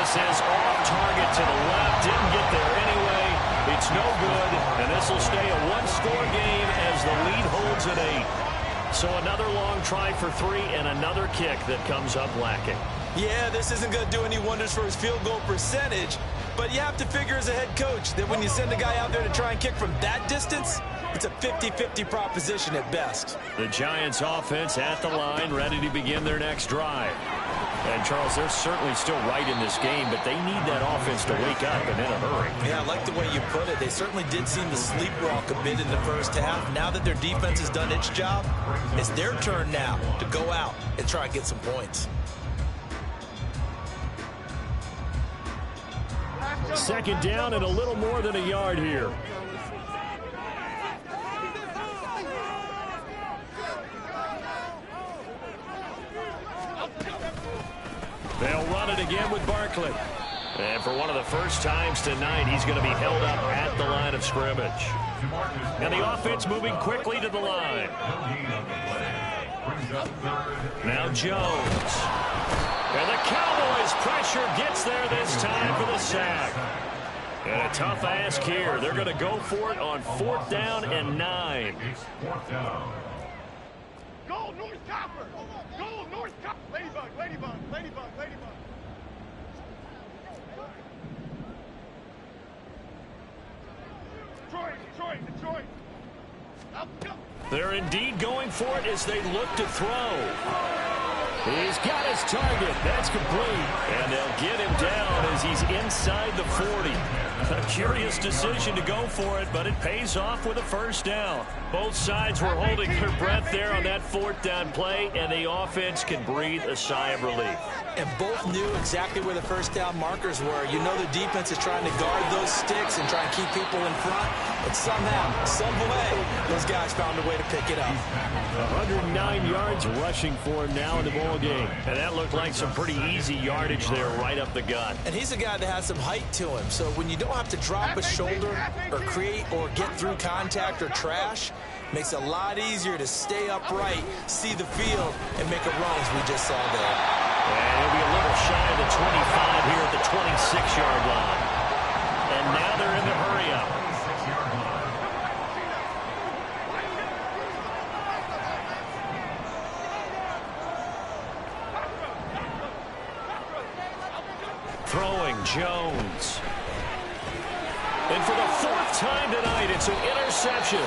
Is off target to the left. Didn't get there anyway. It's no good. And this will stay a 1-score game as the lead holds at 8. So another long try for 3 and another kick that comes up lacking. Yeah, this isn't going to do any wonders for his field goal percentage. But you have to figure as a head coach that when you send a guy out there to try and kick from that distance, it's a 50-50 proposition at best. The Giants offense at the line, ready to begin their next drive. And, Charles, they're certainly still right in this game, but they need that offense to wake up and in a hurry. Yeah, I like the way you put it. They certainly did seem to sleepwalk a bit in the 1st half. Now that their defense has done its job, it's their turn now to go out and try and get some points. 2nd down and a little more than a yard here. again with Barkley. And for one of the first times tonight, he's going to be held up at the line of scrimmage. And the offense moving quickly to the line. Now Jones. And the Cowboys' pressure gets there this time for the sack. And a tough ask here. They're going to go for it on 4th down and 9. Go, North Copper! Go, North Copper! Ladybug, ladybug, ladybug, ladybug. Detroit. Up, go. They're indeed going for it as they look to throw. He's got his target. That's complete. And they'll get him down as he's inside the 40. A curious decision to go for it, but it pays off with a first down. Both sides were holding their breath there on that 4th down play, and the offense can breathe a sigh of relief. And both knew exactly where the first down markers were. You know the defense is trying to guard those sticks and try and keep people in front. But somehow, some way, those guys found a way to pick it up. 109 yards rushing for him now in the ball game. And that looked like some pretty easy yardage there right up the gut. And he's a guy that has some height to him. So when you don't have to drop a shoulder or create or get through contact or trash, makes it a lot easier to stay upright, see the field, and make a run as we just saw there. And he'll be a little shy of the 25 here at the 26-yard line. And now they're in the hurry-up. Throwing Jones. And for the 4th time tonight, it's an interception.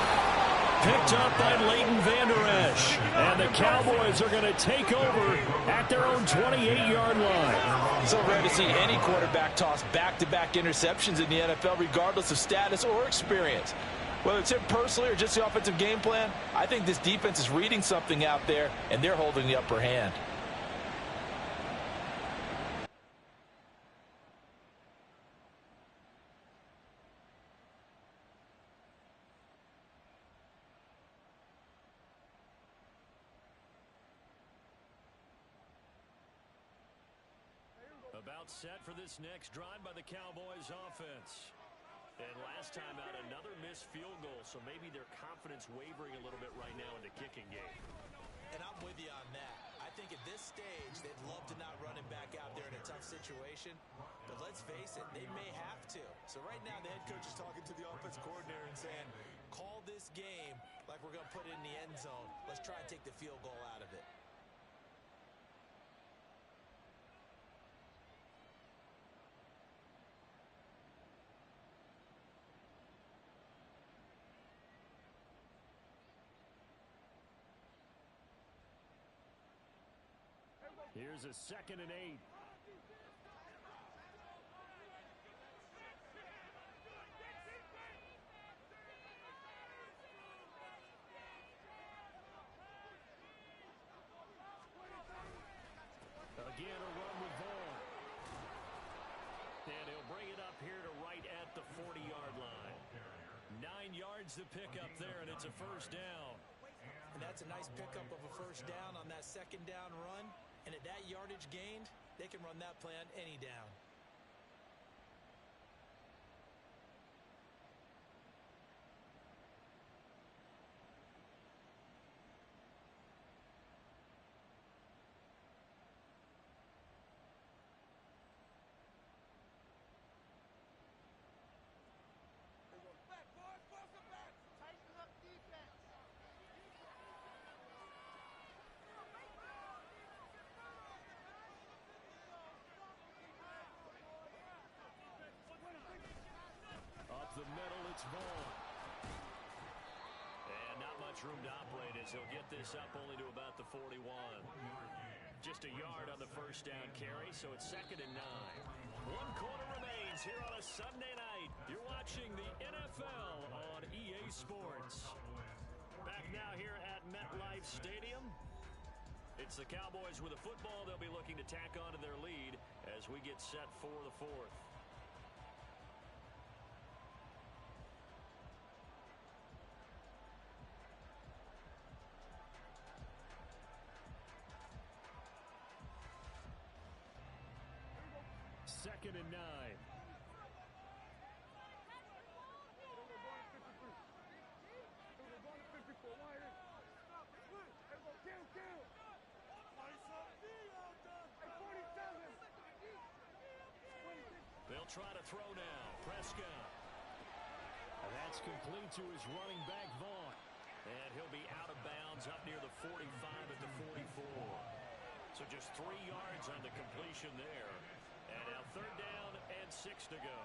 Picked up by Leighton Vander Esch. And the Cowboys are going to take over at their own 28-yard line. So rare to see any quarterback toss back-to-back interceptions in the NFL, regardless of status or experience. Whether it's him personally or just the offensive game plan, I think this defense is reading something out there, and they're holding the upper hand. About set for this next drive by the Cowboys offense. And last time out, another missed field goal, so maybe their confidence wavering a little bit right now in the kicking game. And I'm with you on that. I think at this stage, they'd love to not run him back out there in a tough situation. But let's face it, they may have to. So right now, the head coach is talking to the offense coordinator and saying, call this game like we're going to put it in the end zone. Let's try and take the field goal out of it. Here's a 2nd and 8. Again, a run with Vaughn. And he'll bring it up here to right at the 40-yard line. 9 yards to pick up there, and it's a first down. And that's a nice pickup of a first down on that 2nd down run. And at that yardage gained, they can run that play on any down. The middle, it's Vaughn. And not much room to operate as he'll get this up only to about the 41. Just a yard on the first down carry, so it's 2nd and 9. 1 quarter remains here on a Sunday night. You're watching the NFL on EA Sports. Back now here at MetLife Stadium. It's the Cowboys with a football. They'll be looking to tack onto their lead as we get set for the 4th. 2nd and 9. They'll try to throw now. Prescott. And that's complete to his running back, Vaughn. And he'll be out of bounds up near the 45 at the 44. So just 3 yards on the completion there. And now 3rd down and 6 to go.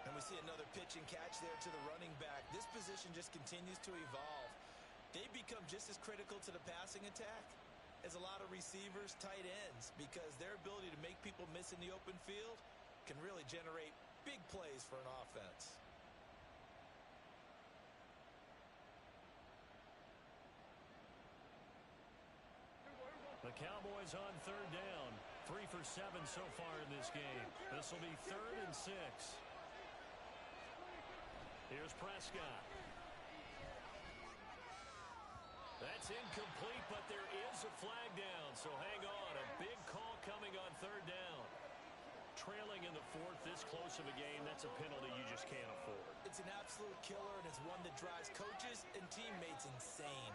And we see another pitch and catch there to the running back. This position just continues to evolve. They become just as critical to the passing attack as a lot of receivers, tight ends, because their ability to make people miss in the open field can really generate big plays for an offense. The Cowboys on 3rd down. 3 for 7 so far in this game. This will be 3rd and 6. Here's Prescott. That's incomplete, but there is a flag down, so hang on. A big call coming on 3rd down. Trailing in the 4th, this close of a game, that's a penalty you just can't afford. It's an absolute killer, and it's one that drives coaches and teammates insane.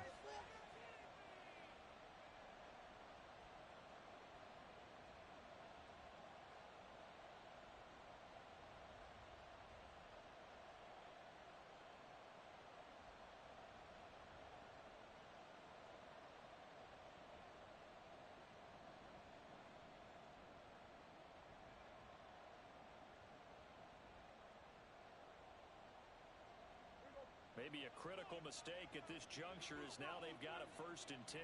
Maybe a critical mistake at this juncture as now they've got a 1st and 10.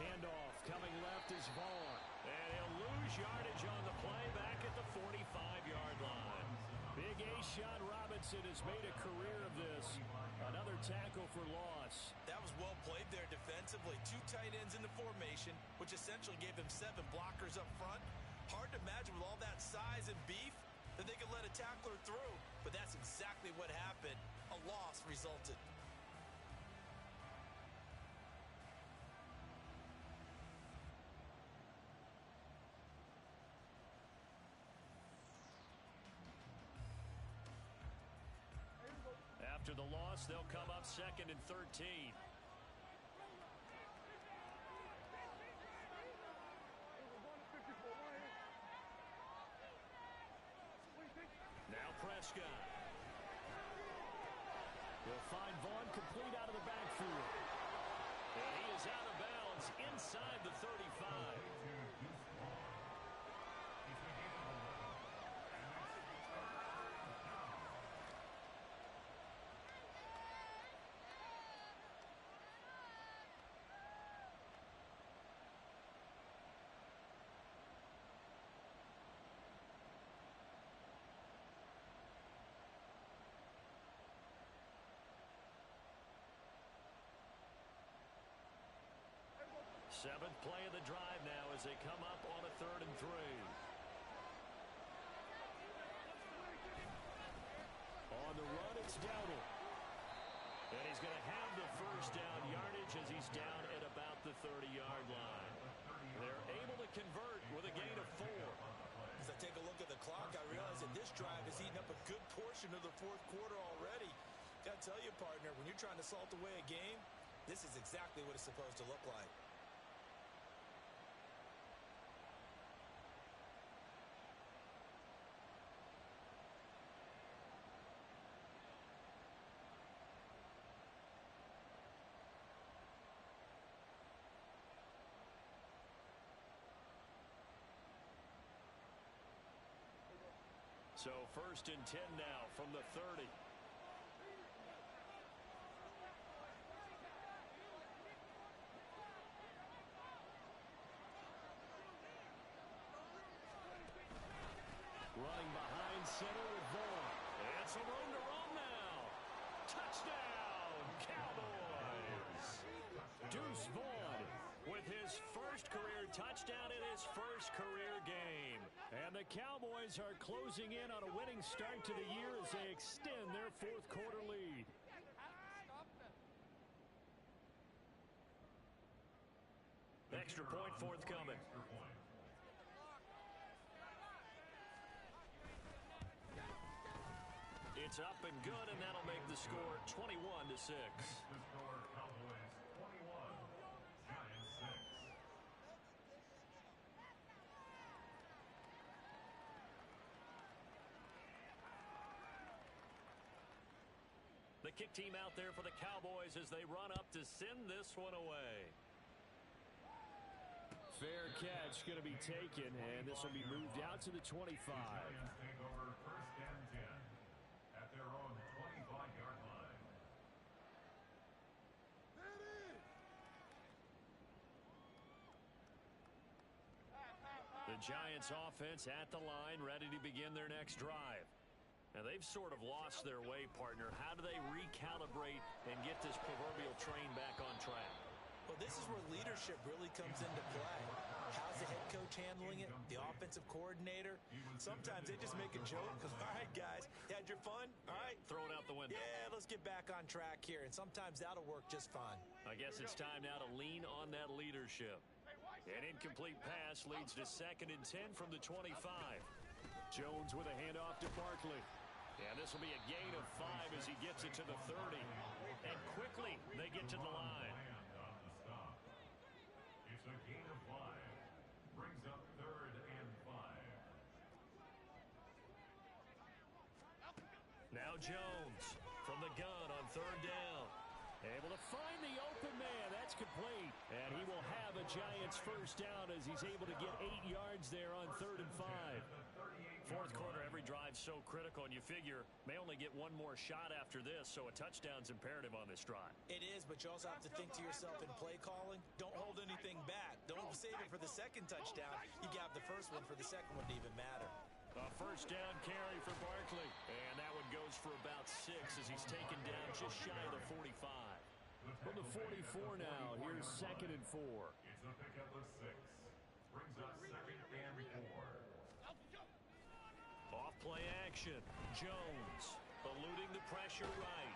Handoff coming left is Vaughn. And he'll lose yardage on the play back at the 45-yard line. Big A-Shot Robinson has made a career of this. Another tackle for loss. That was well played there defensively. 2 tight ends in the formation, which essentially gave them 7 blockers up front. Hard to imagine with all that size and beef that they could let a tackler through, but that's exactly what happened. A loss resulted. After the loss, they'll come up 2nd and 13. Now Prescott. Will find Vaughn complete out of the backfield. And he is out of bounds inside the 35. Seventh play of the drive now as they come up on a 3rd and 3. On the run, it's Dowdle. And he's going to have the 1st down yardage as he's down at about the 30-yard line. They're able to convert with a gain of 4. As I take a look at the clock, I realize that this drive has eaten up a good portion of the 4th quarter already. Got to tell you, partner, when you're trying to salt away a game, this is exactly what it's supposed to look like. So 1st and 10 now from the 30. Running behind center with Vaughn. And some room to run now. Touchdown, Cowboys. Deuce Vaughn with his 1st career touchdown in his 1st career game. And the Cowboys are closing in on a winning start to the year as they extend their 4th quarter lead. The extra point forthcoming. It's up and good, and that'll make the score 21-6. The score, Cowboys 21, Giants 6. The kick team out there for the Cowboys as they run up to send this one away. Fair catch going to be taken, and this will be moved out to the 25. Giants take over 1st and 10 at their own 25-yard line. The Giants offense at the line, ready to begin their next drive. Now, they've sort of lost their way, partner. How do they recalibrate and get this proverbial train back on track? Well, this is where leadership really comes into play. How's the head coach handling it? The offensive coordinator? Sometimes they just make a joke because, all right, guys, you had your fun? All right. Throw it out the window. Yeah, let's get back on track here. And sometimes that'll work just fine. I guess it's time now to lean on that leadership. An incomplete pass leads to 2nd and 10 from the 25. Jones with a handoff to Barkley. And this will be a gain of 5 as he gets it to the 30. And quickly, they get to the line. It's a gain of 5. Brings up 3rd and 5. Now Jones from the gun on 3rd down. Able to find the open man. That's complete. And he will have a Giants first down as he's able to get 8 yards there on 3rd and 5. 4th quarter, every drive so critical, and you figure may only get one more shot after this, so a touchdown's imperative on this drive. It is, but you also have to think to yourself in play calling, don't hold anything back. Don't save it for the 2nd touchdown. You got the first one for the 2nd one to even matter. A first down carry for Barkley. And that one goes for about 6 as he's taken down just shy of the 45. From the 44 now, here's 2nd and 4. It's a pickup of 6. Brings up 2nd and 4. Off play action. Jones eluding the pressure right.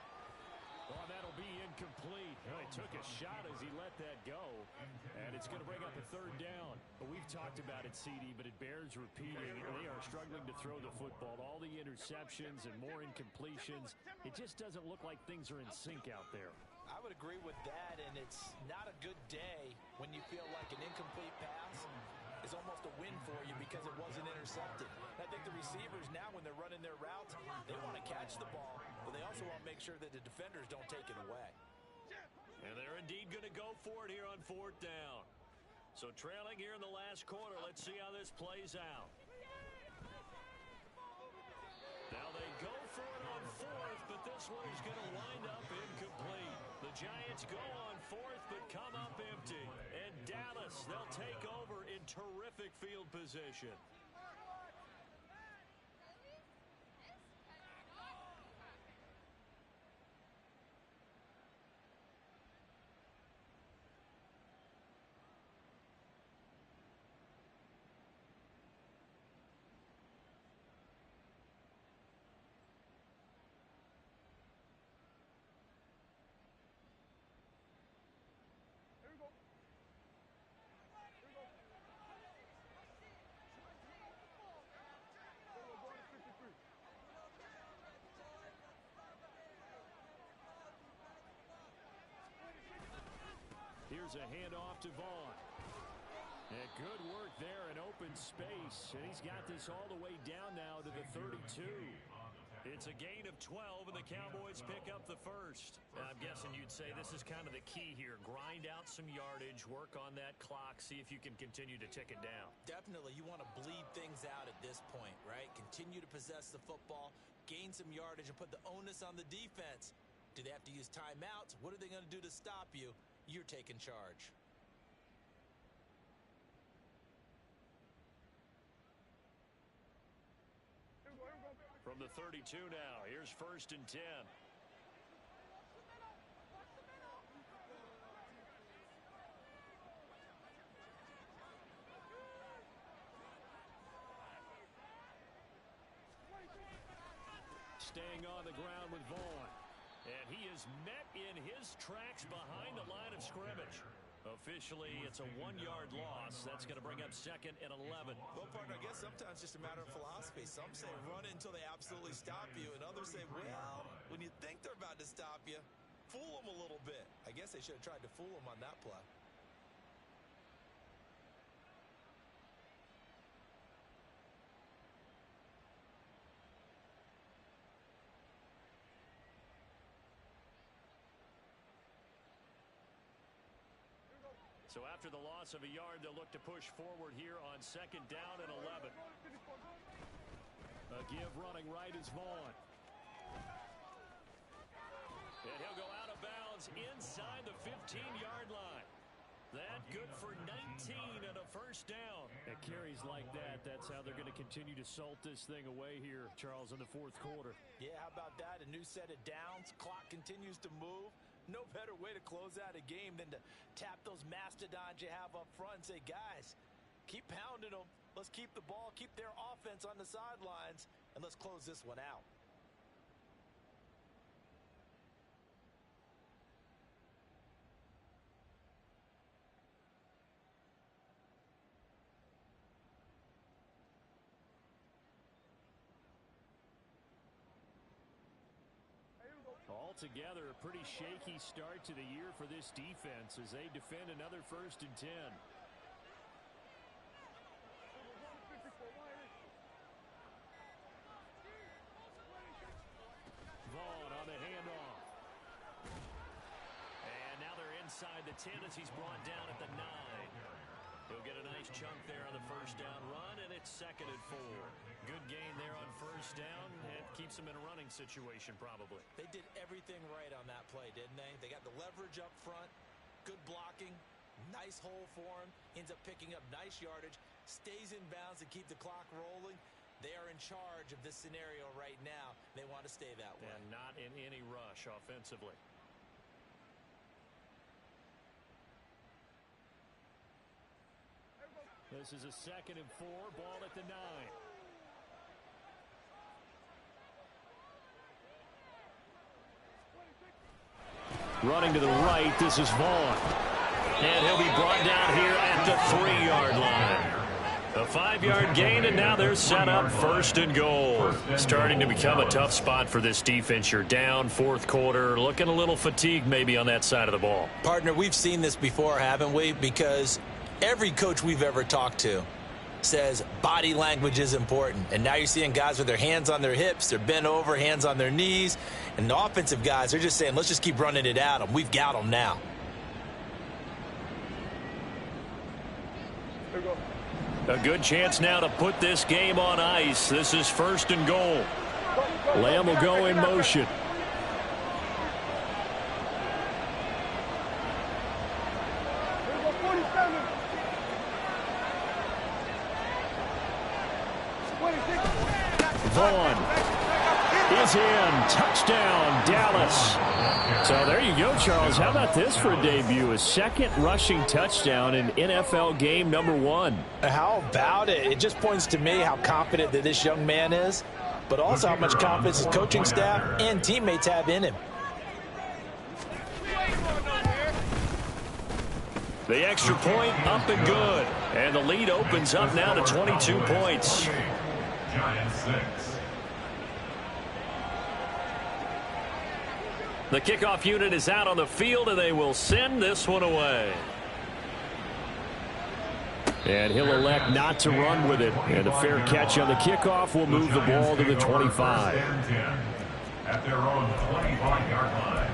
Oh, that'll be incomplete. Well, he took a shot as he let that go, and it's going to bring up a 3rd down. But we've talked about it, CD, but it bears repeating. They are struggling to throw the football. All the interceptions and more incompletions. It just doesn't look like things are in sync out there. I would agree with that, and it's not a good day when you feel like an incomplete pass is almost a win for you because it wasn't intercepted. I think the receivers now, when they're running their routes, they want to catch the ball, but they also want to make sure that the defenders don't take it away. And they're indeed going to go for it here on 4th down. So trailing here in the last quarter, let's see how this plays out. Now they go for it on 4th, but this one is going to wind up incomplete. The Giants go on 4th, but come up empty. And Dallas, they'll take over in terrific field position. Here's a handoff to Vaughn. And good work there in open space. And he's got this all the way down now to the 32. It's a gain of 12, and the Cowboys pick up the first. I'm guessing you'd say this is kind of the key here. Grind out some yardage, work on that clock, see if you can continue to tick it down. Definitely. You want to bleed things out at this point, right? Continue to possess the football, gain some yardage, and put the onus on the defense. Do they have to use timeouts? What are they going to do to stop you? You're taking charge. From the 32 now, here's 1st and 10. Staying on the ground with Vaughn. And he is met in his tracks behind the line of scrimmage. Officially, it's a 1-yard loss. That's going to bring up 2nd and 11. Well, partner, I guess sometimes it's just a matter of philosophy. Some say run it until they absolutely stop you, and others say, well, when you think they're about to stop you, fool them a little bit. I guess they should have tried to fool them on that play. So after the loss of a yard, they'll look to push forward here on 2nd down and 11. A give running right is Vaughn. And he'll go out of bounds inside the 15-yard line. That good for 19 and a first down. At carries like that, that's how they're going to continue to salt this thing away here, Charles, in the 4th quarter. Yeah, how about that? A new set of downs. Clock continues to move. No better way to close out a game than to tap those mastodons you have up front and say, guys, keep pounding them. Let's keep the ball, keep their offense on the sidelines, and let's close this one out. Altogether, a pretty shaky start to the year for this defense as they defend another 1st and 10. Vaughn on the handoff. And now they're inside the 10 as he's brought down at the 9. He'll get a nice chunk there on the 1st down run, and it's 2nd and 4. Good gain there on 1st down. It keeps them in a running situation, probably. They did everything right on that play, didn't they? They got the leverage up front, good blocking, nice hole for him, ends up picking up nice yardage, stays in bounds to keep the clock rolling. They are in charge of this scenario right now. They want to stay that way. And not in any rush offensively. This is a 2nd and 4, ball at the 9. Running to the right, this is Vaughn. And he'll be brought down here at the 3-yard line. A 5-yard gain, and now they're set up 1st and goal. Starting to become a tough spot for this defense. You're down 4th quarter, looking a little fatigued maybe on that side of the ball. Partner, we've seen this before, haven't we? Because every coach we've ever talked to says body language is important. And now you're seeing guys with their hands on their hips, they're bent over, hands on their knees. And the offensive guys, they're just saying, let's just keep running it at them. We've got them now. A good chance now to put this game on ice. This is 1st and goal. Lamb will go in motion. Vaughn is in. Touchdown, Dallas. So there you go, Charles. How about this for a debut? A 2nd rushing touchdown in NFL game number 1. How about it? It just points to me how confident that this young man is, but also how much confidence his coaching staff and teammates have in him. The extra point up and good. And the lead opens up now to 22 points. Giants 6. The kickoff unit is out on the field, and they will send this one away. And he'll elect not to run with it. And a fair catch on the kickoff will move the ball to the 25. At their own 25-yard line.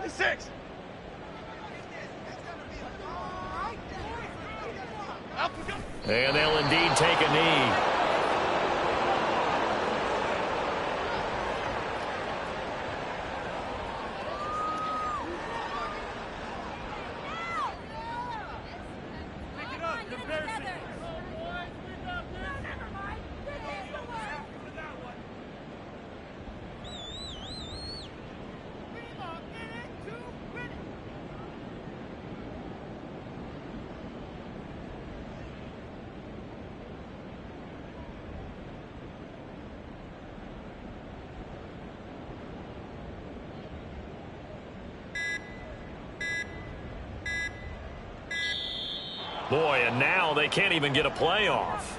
Six. And they'll indeed take a knee. Boy, and now they can't even get a play off.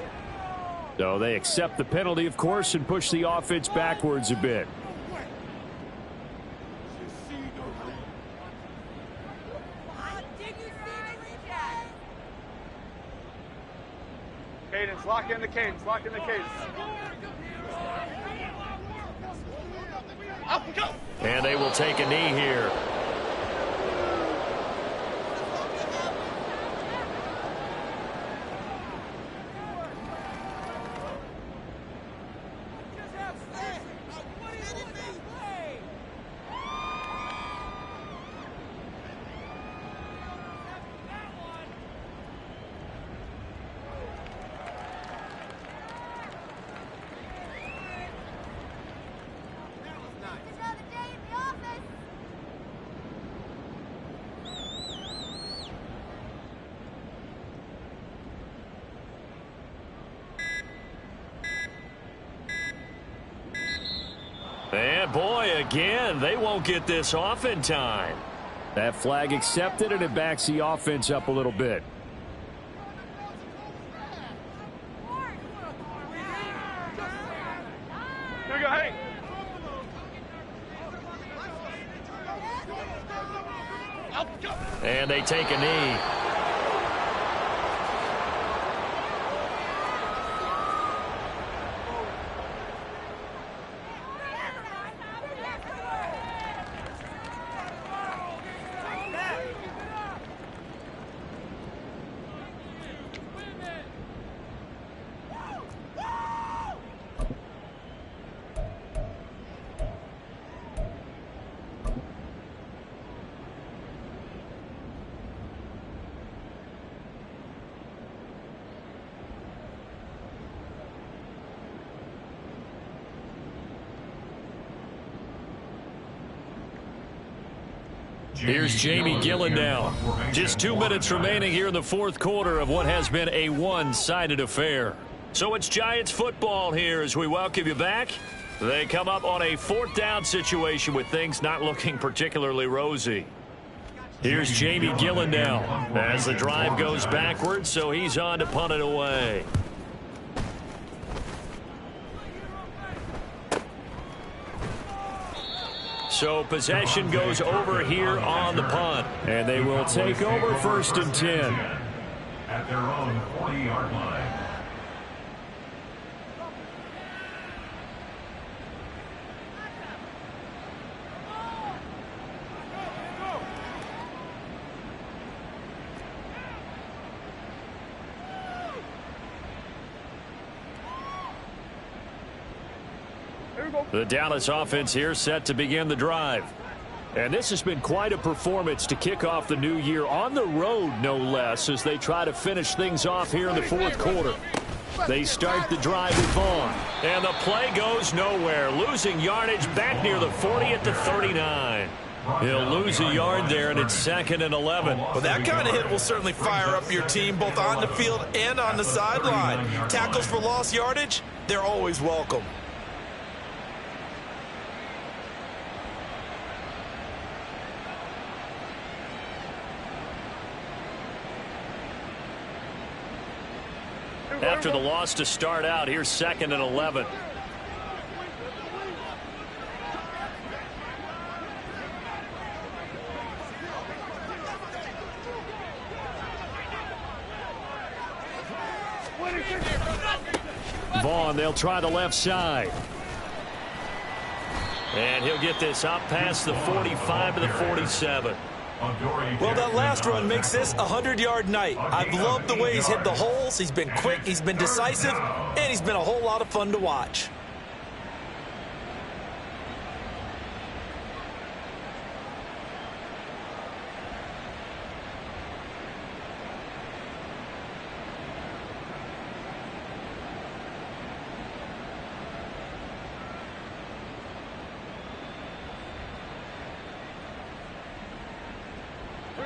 So they accept the penalty, of course, and push the offense backwards a bit. Cadence, lock in the cadence, lock in the cadence. And they will take a knee here. And boy, again, they won't get this off in time. That flag accepted, and it backs the offense up a little bit. Here we go, hey. And they take a knee. Here's Jamie Gillen now. Just 2 minutes remaining here in the fourth quarter of what has been a one-sided affair. So it's Giants football here as we welcome you back. They come up on a fourth down situation with things not looking particularly rosy. Here's Jamie Gillen now as the drive goes backwards, so he's on to punt it away. So possession goes over here on the punt. And they will take over first and 10. At their own 40-yard line. The Dallas offense here set to begin the drive. And this has been quite a performance to kick off the new year on the road, no less, as they try to finish things off here in the fourth quarter. They start the drive with Vaughn. And the play goes nowhere, losing yardage back near the 40 at the 39. He'll lose a yard there, and it's 2nd and 11. Well, that kind of hit will certainly fire up your team both on the field and on the sideline. Tackles for lost yardage, they're always welcome. After the loss to start out, here's 2nd and 11. Vaughn, they'll try the left side. And he'll get this up past the 45 to the 47. Well, that last run makes this a 100-yard night. I've loved the way he's hit the holes. He's been quick, he's been decisive, and he's been a whole lot of fun to watch.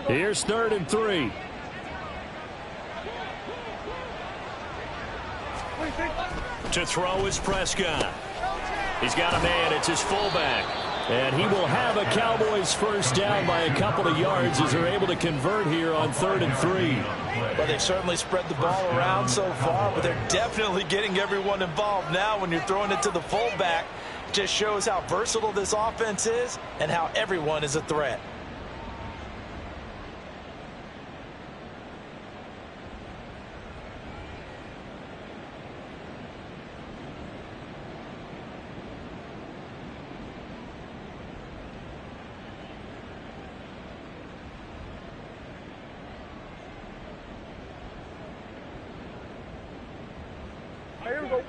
Here's 3rd and 3. To throw is Prescott. He's got a man. It's his fullback. And he will have a Cowboys first down by a couple of yards as they're able to convert here on 3rd and 3. Well, they've certainly spread the ball around so far, but they're definitely getting everyone involved now when you're throwing it to the fullback. Just shows how versatile this offense is and how everyone is a threat. Here we go.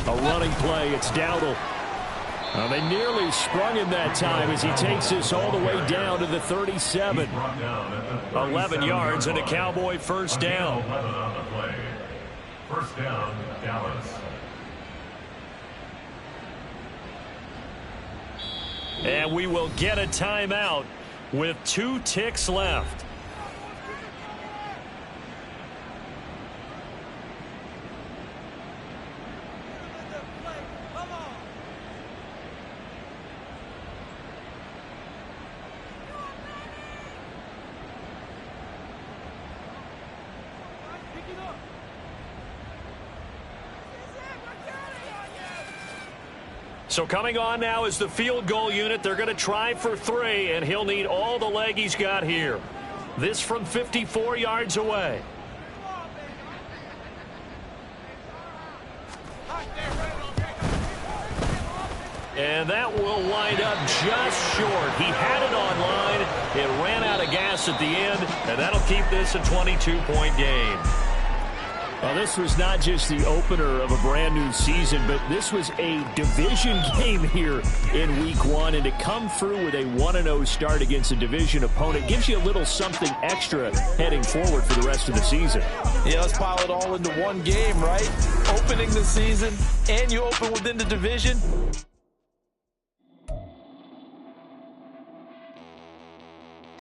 A running play. It's Dowdle. They nearly sprung him that time as he takes this all the way down to the 37. 11 yards and a Cowboy first down. 11 on the play. First down, Dallas. And we will get a timeout with 2 ticks left. So coming on now is the field goal unit. They're going to try for 3, and he'll need all the leg he's got here. This from 54 yards away. And that will wind up just short. He had it on line. It ran out of gas at the end, and that'll keep this a 22-point game. Well, this was not just the opener of a brand new season, but this was a division game here in week 1. And to come through with a 1-0 start against a division opponent gives you a little something extra heading forward for the rest of the season. Yeah, let's pile it all into one game, right? Opening the season, and you open within the division.